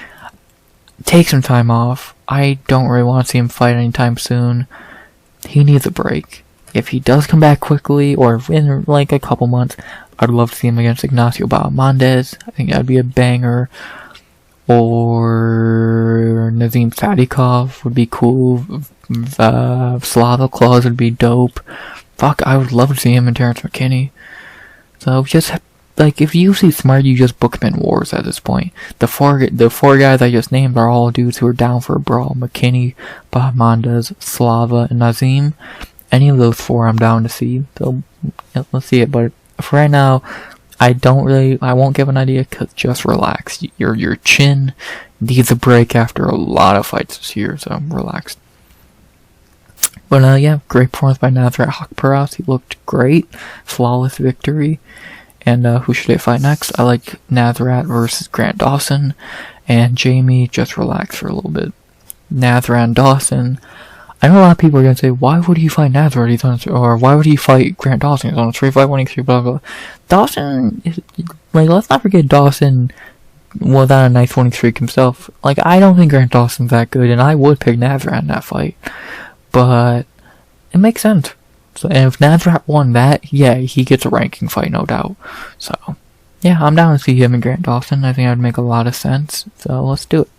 take some time off. I don't really want to see him fight anytime soon. He needs a break. If he does come back quickly, or in like a couple months, I'd love to see him against Ignacio Hernandez. I think that'd be a banger. Or Nazim Sadikov would be cool. Slava Claus would be dope. Fuck, I would love to see him and Terrence McKinney. So just like, if UFC smart, you just book him in wars at this point. The four guys I just named are all dudes who are down for a brawl. McKinney, Hernandez, Slava, and Nazim. Any of those four I'm down to see. So yeah, let's see it. But for right now, I won't give an idea, cause just relax. Your chin needs a break after a lot of fights this year, so relax. But yeah, great performance by Nasrat Haqparast. He looked great. Flawless victory. And who should I fight next? I like Nasrat versus Grant Dawson. And Jamie, just relax for a little bit. Nasrat and Dawson. I know a lot of people are going to say, why would he fight Nasrat? Or why would he fight Grant Dawson? He's on a 3-fight winning streak, blah, blah, blah. Dawson, like, let's not forget Dawson was on a nice winning streak himself. Like, I don't think Grant Dawson's that good, and I would pick Nasrat in that fight. But it makes sense. So, and if Nasrat won that, yeah, he gets a ranking fight, no doubt. So, yeah, I'm down to see him and Grant Dawson. I think that would make a lot of sense. So, let's do it.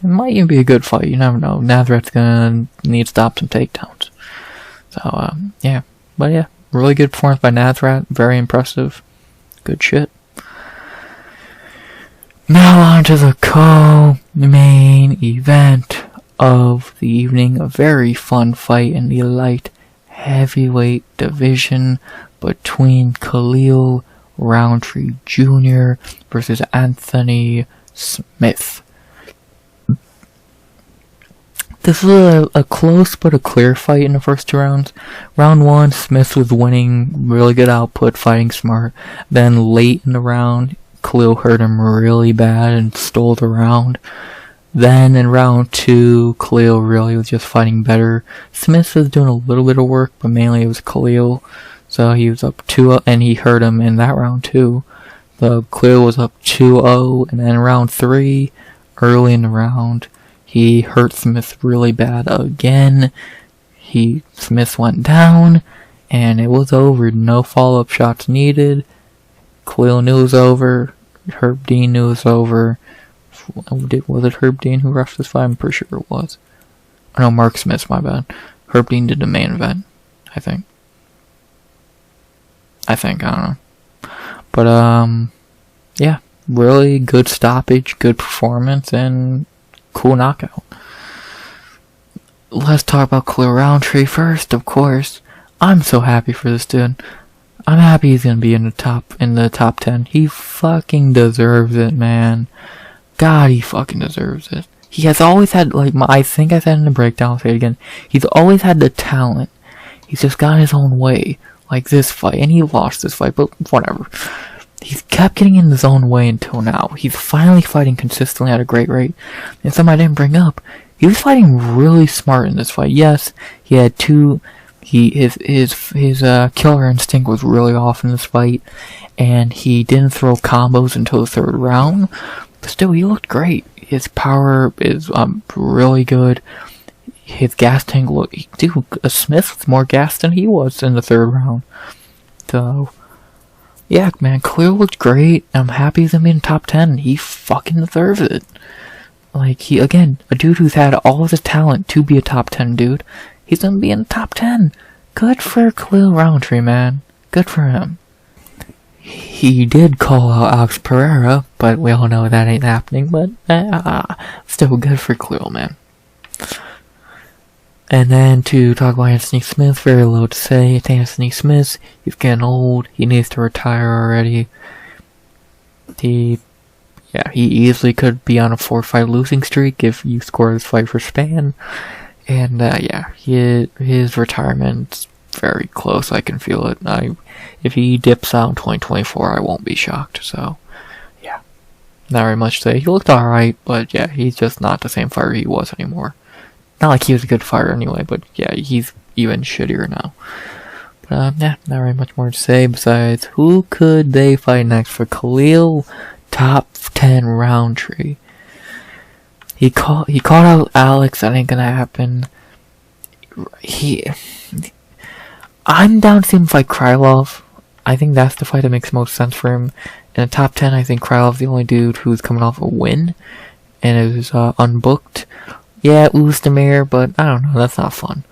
It might even be a good fight. You never know. Nasrat's gonna need to stop some takedowns. So, yeah. But yeah, really good performance by Nasrat. Very impressive. Good shit. Now on to the co-main event of the evening. A very fun fight in the light heavyweight division between Khalil Rountree Jr. versus Anthony Smith. This was a close but a clear fight in the first 2 rounds. Round 1, Smith was winning, really good output, fighting smart. Then late in the round, Khalil hurt him really bad and stole the round. Then in round 2, Khalil really was just fighting better. Smith was doing a little bit of work, but mainly it was Khalil. So he was up 2-0, and he hurt him in that round too. So Khalil was up 2-0, and then round 3, early in the round, he hurt Smith really bad again. Smith went down, and it was over. No follow-up shots needed. Khalil knew it was over. Herb Dean knew it was over. Was it Herb Dean who rushed this fight? I'm pretty sure it was. Oh, no, Mark Smith, my bad. Herb Dean did the main event, I think. I don't know. But, yeah, really good stoppage, good performance, and cool knockout. Let's talk about Khalil Rountree first, of course. I'm so happy for this dude. I'm happy he's gonna be in the top 10. He fucking deserves it, man. God, he fucking deserves it. He has always had, like, I think I said in the breakdown, I'll say it again. He's always had the talent. He's just got his own way. Like this fight, and he lost this fight, but whatever. He's kept getting in his own way until now. He's finally fighting consistently at a great rate. And something I didn't bring up, he was fighting really smart in this fight. Yes, he had his killer instinct was really off in this fight, and he didn't throw combos until the 3rd round. But still, he looked great. His power is really good. His gas tank Smith was more gassed than he was in the 3rd round. So, yeah, man, Khalil looked great. I'm happy he's gonna be in top 10. He fucking deserves it. Like, again, a dude who's had all of the talent to be a top 10 dude, he's gonna be in the top 10. Good for Khalil Rountree, man. Good for him. He did call out Alex Pereira, but we all know that ain't happening, but still good for Khalil, man. And then to talk about Anthony Smith, very little to say. It's Anthony Smith. He's getting old. He needs to retire already. yeah, he easily could be on a 4-fight losing streak if you score this fight for Span. And yeah, his retirement's very close. I can feel it. If he dips out in 2024, I won't be shocked. So yeah, not very much to say. He looked alright, but yeah, he's just not the same fighter he was anymore. Not like he was a good fighter anyway, but yeah, he's even shittier now. But yeah, not very much more to say besides who could they fight next for Khalil? Top 10 Rountree. He called out Alex. That ain't gonna happen. I'm down to see him fight Krylov. I think that's the fight that makes most sense for him. In the top 10, I think Krylov's the only dude who's coming off a win, and is unbooked. Yeah, Oezdemir, but I don't know. That's not fun.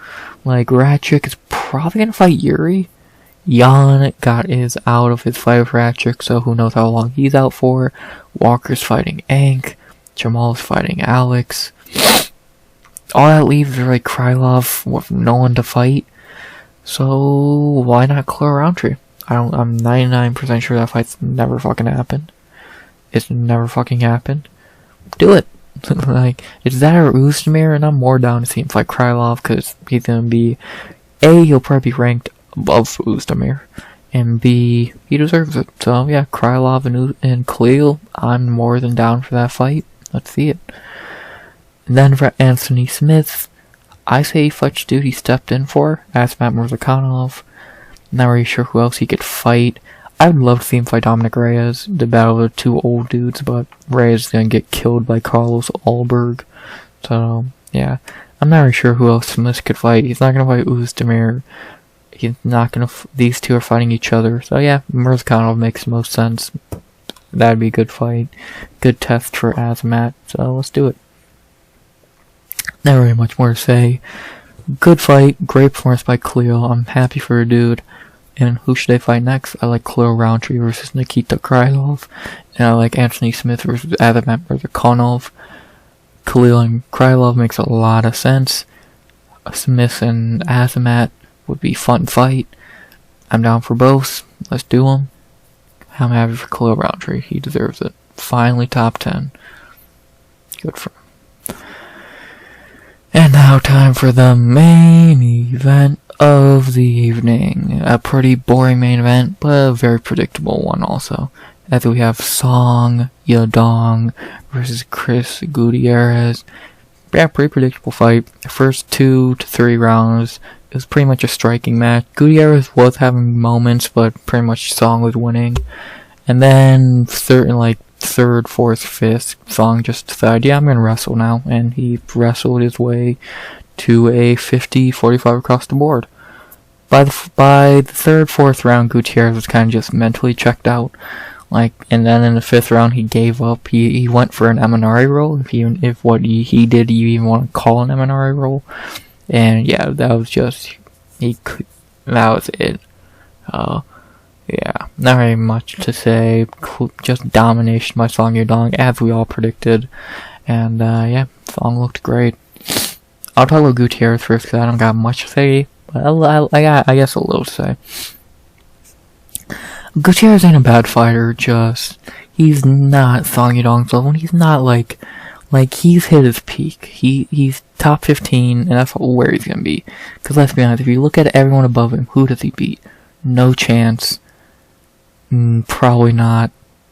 Like, Ratchik is probably gonna fight Yuri. Jan is out of his fight with Ratchik, so who knows how long he's out for. Walker's fighting Ank. Jamal's fighting Alex. All that leaves is like Krylov with no one to fight. So why not Khalil Rountree? I'm 99% sure that fight's never fucking happened. It's never fucking happened. Do it. Like, it's that or Oezdemir, and I'm more down to see him fight Krylov, because he's gonna be he'll probably be ranked above Oezdemir, and B, he deserves it. So yeah, Krylov and Khalil, I'm more than down for that fight. Let's see it. And then for Anthony Smith, I say he fights dude he stepped in for, Asmat Murzakanov. Not really sure who else he could fight. I would love to see him fight Dominic Reyes, the battle of the two old dudes, but Reyes is gonna get killed by Carlos Alberg. So yeah, I'm not really sure who else Smith could fight. He's not gonna fight Oezdemir. He's not gonna. These two are fighting each other. So yeah, Murzakanov makes the most sense. That'd be a good fight. Good test for Azmat. So let's do it. Not really much more to say. Good fight. Great performance by Khalil. I'm happy for a dude. And who should they fight next? I like Khalil Rountree versus Nikita Krylov. And I like Anthony Smith versus Azmat Murzakanov. Khalil and Krylov makes a lot of sense. Smith and Azmat would be a fun fight. I'm down for both. Let's do them. I'm happy for Khalil Rountree. He deserves it. Finally top 10. Good for him. And now time for the main event of the evening. A pretty boring main event, but a very predictable one also. As we have Song Yadong versus Chris Gutierrez. Yeah, pretty predictable fight. First 2 to 3 rounds, it was pretty much a striking match. Gutierrez was having moments, but pretty much Song was winning. And then certain third, fourth, fifth, Song just decided, yeah, I'm gonna wrestle now, and he wrestled his way to a 50-45 across the board. By the third, fourth round, Gutierrez was kind of just mentally checked out. And then in the fifth round, he gave up. He went for an MNRA roll, if what he did, you even want to call an MNRA roll. And yeah, that was it. Yeah, not very much to say. Just domination by Song Yadong, as we all predicted. And yeah, Song looked great. I'll talk about Gutierrez first, because I don't got much to say. But I guess a little to say. Gutierrez ain't a bad fighter, he's not Song Yadong's level. He's not like he's hit his peak. He's top 15, and that's where he's gonna be. Because let's be honest, if you look at everyone above him, who does he beat? No chance. Probably not.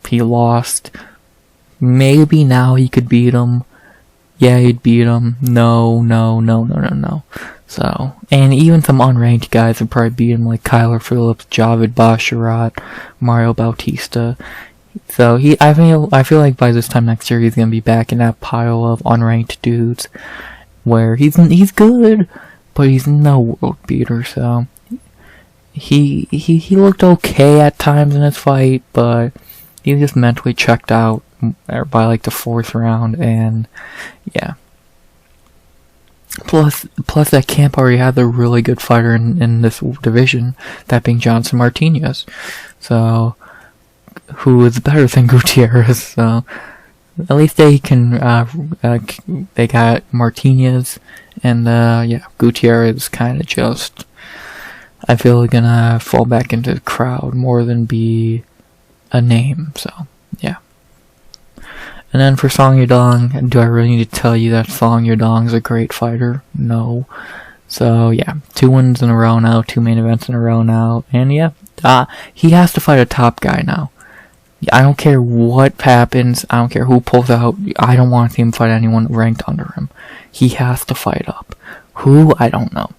He lost. Maybe now he could beat him. Yeah, he'd beat him. No. So, and even some unranked guys would probably beat him, like Kyler Phillips, Javid Basharat, Mario Bautista. So I feel like by this time next year he's gonna be back in that pile of unranked dudes, where he's good, but he's no world beater. So he looked okay at times in his fight, but he just mentally checked out by the fourth round, and yeah. Plus that camp already had a really good fighter in this division, that being Johnson Martinez. So, who is better than Gutierrez? So, at least they can, they got Martinez, and yeah, Gutierrez kind of just, I feel gonna fall back into the crowd more than be a name. So, yeah. And then for Song Yadong, do I really need to tell you that Song Yadong's a great fighter? No. So yeah, 2 wins in a row now, 2 main events in a row now, and yeah, he has to fight a top guy now. I don't care what happens, I don't care who pulls out, I don't want to see him fight anyone ranked under him. He has to fight up. Who? I don't know.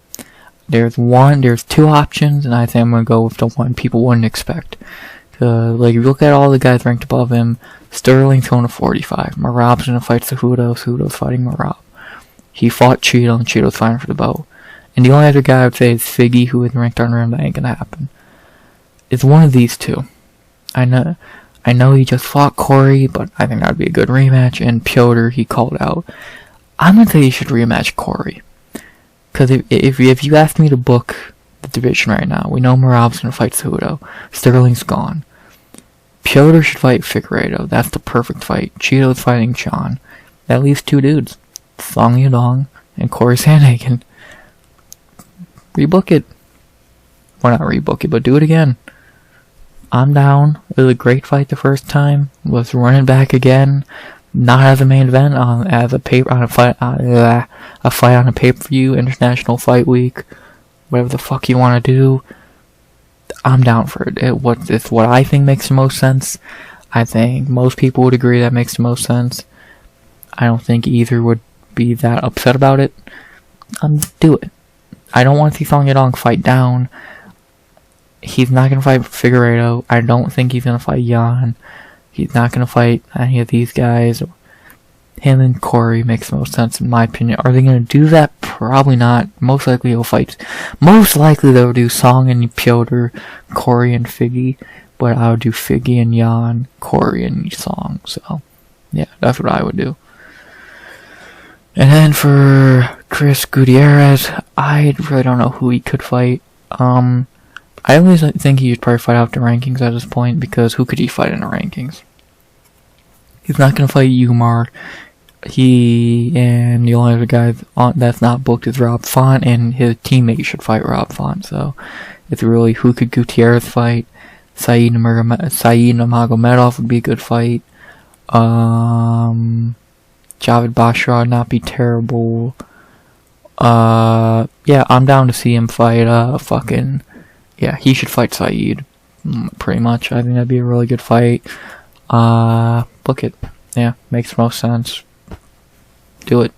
There's 2 options, and I think I'm going to go with the one people wouldn't expect. Like, if you look at all the guys ranked above him, Sterling's going to 45. Merab's going to fight Cejudo. Cejudo's fighting Merab. He fought Cheeto, and Cheeto's fighting for the belt. And the only other guy I would say is Figgy, who is ranked under him. That ain't going to happen. It's one of these 2. I know he just fought Corey, but I think that would be a good rematch. And Piotr, he called out. I'm going to say he should rematch Corey. Because if you ask me to book the division right now, we know Merab's going to fight Cejudo. Sterling's gone. Piotr should fight Figueiredo. That's the perfect fight. Cheeto's fighting Sean. That leaves 2 dudes. Song Yadong and Corey Sandhagen. Rebook it. Well, not rebook it, but do it again. I'm down. It was a great fight the first time. Was running back again. Not as a main event, as a fight on a pay-per-view, International Fight Week, whatever the fuck you want to do. I'm down for it. It's what I think makes the most sense. I think most people would agree that makes the most sense. I don't think either would be that upset about it. Do it. I don't want to see Song Yadong fight down. He's not going to fight Figueiredo. I don't think he's going to fight Jan. He's not going to fight any of these guys. Him and Corey makes the most sense in my opinion. Are they going to do that? Probably not. Most likely they'll do Song and Piotr, Corey and Figgy. But I would do Figgy and Jan, Corey and Song. So, yeah, that's what I would do. And then for Chris Gutierrez, I really don't know who he could fight. I always think he should probably fight out the rankings at this point, because who could he fight in the rankings? He's not going to fight Umar. And the only other guy that's not booked is Rob Font, and his teammate should fight Rob Font. So it's really who could Gutierrez fight. Saeed Nurmagomedov would be a good fight. Javid Bashar would not be terrible. Yeah, I'm down to see him fight he should fight Saeed. Pretty much. I think that'd be a really good fight. Book it. Yeah, makes the most sense. Do it.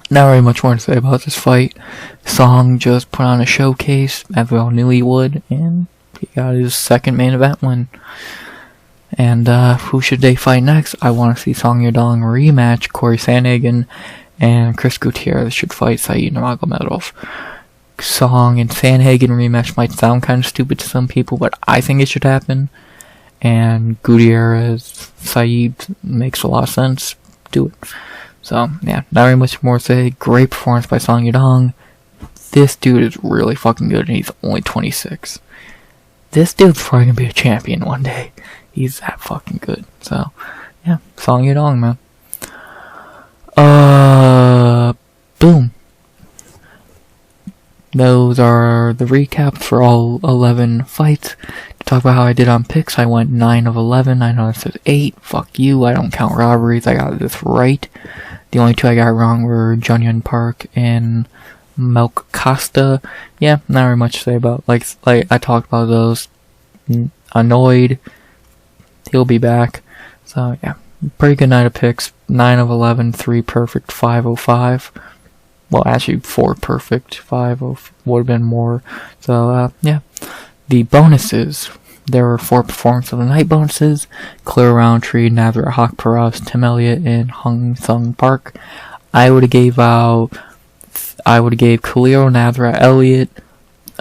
Not very much more to say about this fight. Song just put on a showcase, as we all knew he would, and he got his second main event win. And who should they fight next? I want to see Song Yadong rematch Corey Sandhagen, and Chris Gutierrez should fight Saeed Nurmagomedov. Song and Sandhagen rematch might sound kind of stupid to some people, but I think it should happen. And Gutierrez, Saeed makes a lot of sense. Do it. So, yeah, not very much more to say. Great performance by Song Yadong. This dude is really fucking good, and he's only 26. This dude's probably gonna be a champion one day. He's that fucking good. So, yeah, Song Yadong, man. Boom. Those are the recaps for all 11 fights. To talk about how I did on picks, I went 9 of 11. I know it says 8. Fuck you, I don't count robberies. I got this right. The only 2 I got wrong were Junhyun Park and Costa. Yeah, not very much to say about. Like I talked about those. Annoyed. He'll be back. So, yeah. Pretty good night of picks. 9 of 11, 3 perfect, 5 of 5. Well, actually, 4 perfect, 5 of would have been more. So, yeah. The bonuses. There were 4 performance of the night bonuses. Clear Rountree, Nasrat, Haqparast, Tim Elliott, and Hung Sung Park. I would have gave Khalil, Nasrat, Elliott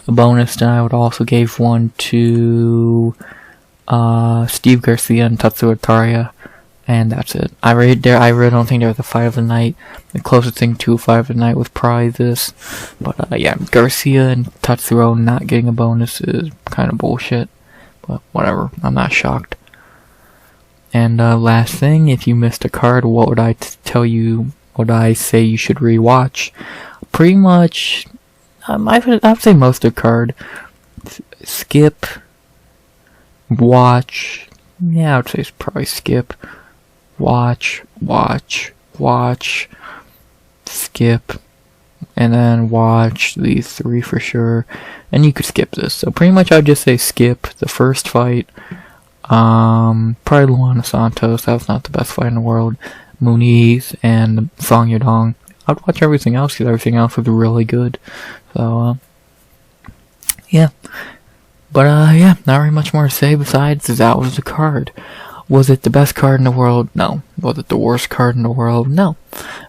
a bonus, and I would also give one to Steve Garcia and Tatsuro Taira. And that's it. I really don't think there was a fight of the night. The closest thing to a fight of the night was probably this. But, yeah, Garcia and Tatsuro not getting a bonus is kind of bullshit. But, whatever. I'm not shocked. And, last thing, if you missed a card, what would I tell you? Would I say you should rewatch? Pretty much, I'd say most of the card. Skip, watch, Yeah, I would say it's probably skip. Watch, skip, and then watch these 3 for sure. And you could skip this. So pretty much I'd just say skip the first fight. Probably Luana Santos. That was not the best fight in the world. Muniz and Song Yadong. I'd watch everything else because everything else was really good. So, yeah. But, yeah, not really much more to say besides that was the card. Was it the best card in the world? No. Was it the worst card in the world? No.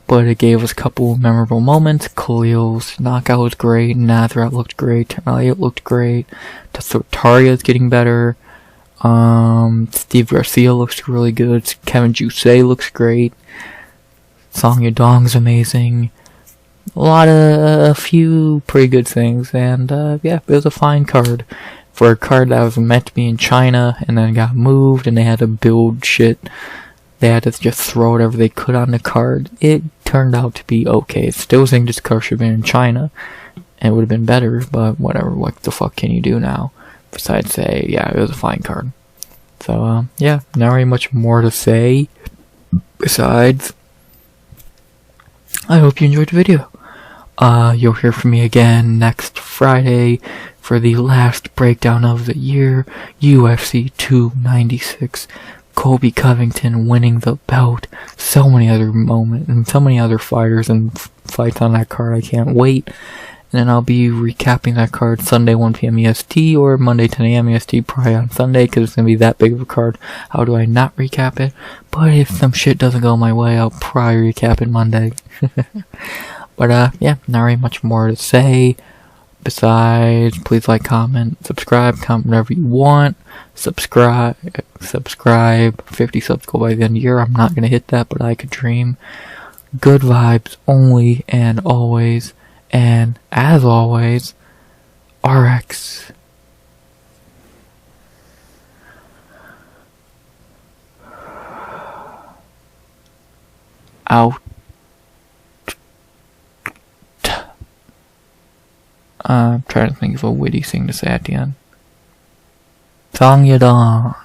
But it gave us a couple memorable moments. Khalil's knockout was great. Nasrat looked great. Elliott looked great. Taira is getting better. Steve Garcia looks really good. Kevin Jousset looks great. Song Yadong's amazing. A few pretty good things, and yeah, it was a fine card. For a card that was meant to be in China, and then got moved, and they had to build shit. They had to just throw whatever they could on the card. It turned out to be okay. Still think this card should have been in China, and it would have been better, but whatever, what the fuck can you do now? Besides say, yeah, it was a fine card. So, yeah, not really much more to say. Besides, I hope you enjoyed the video. You'll hear from me again next Friday for the last breakdown of the year. UFC 296. Colby Covington winning the belt. So many other moments and so many other fighters and fights on that card. I can't wait. And then I'll be recapping that card Sunday 1 p.m. EST or Monday 10 a.m. EST, probably on Sunday because it's going to be that big of a card. How do I not recap it? But if some shit doesn't go my way, I'll probably recap it Monday. But yeah, not really much more to say. Besides, please like, comment, subscribe, comment whatever you want. Subscribe. 50 subs go by the end of the year. I'm not going to hit that, but I could dream. Good vibes only and always. And as always, RX. Out. I'm trying to think of a witty thing to say at the end. Song Yadong.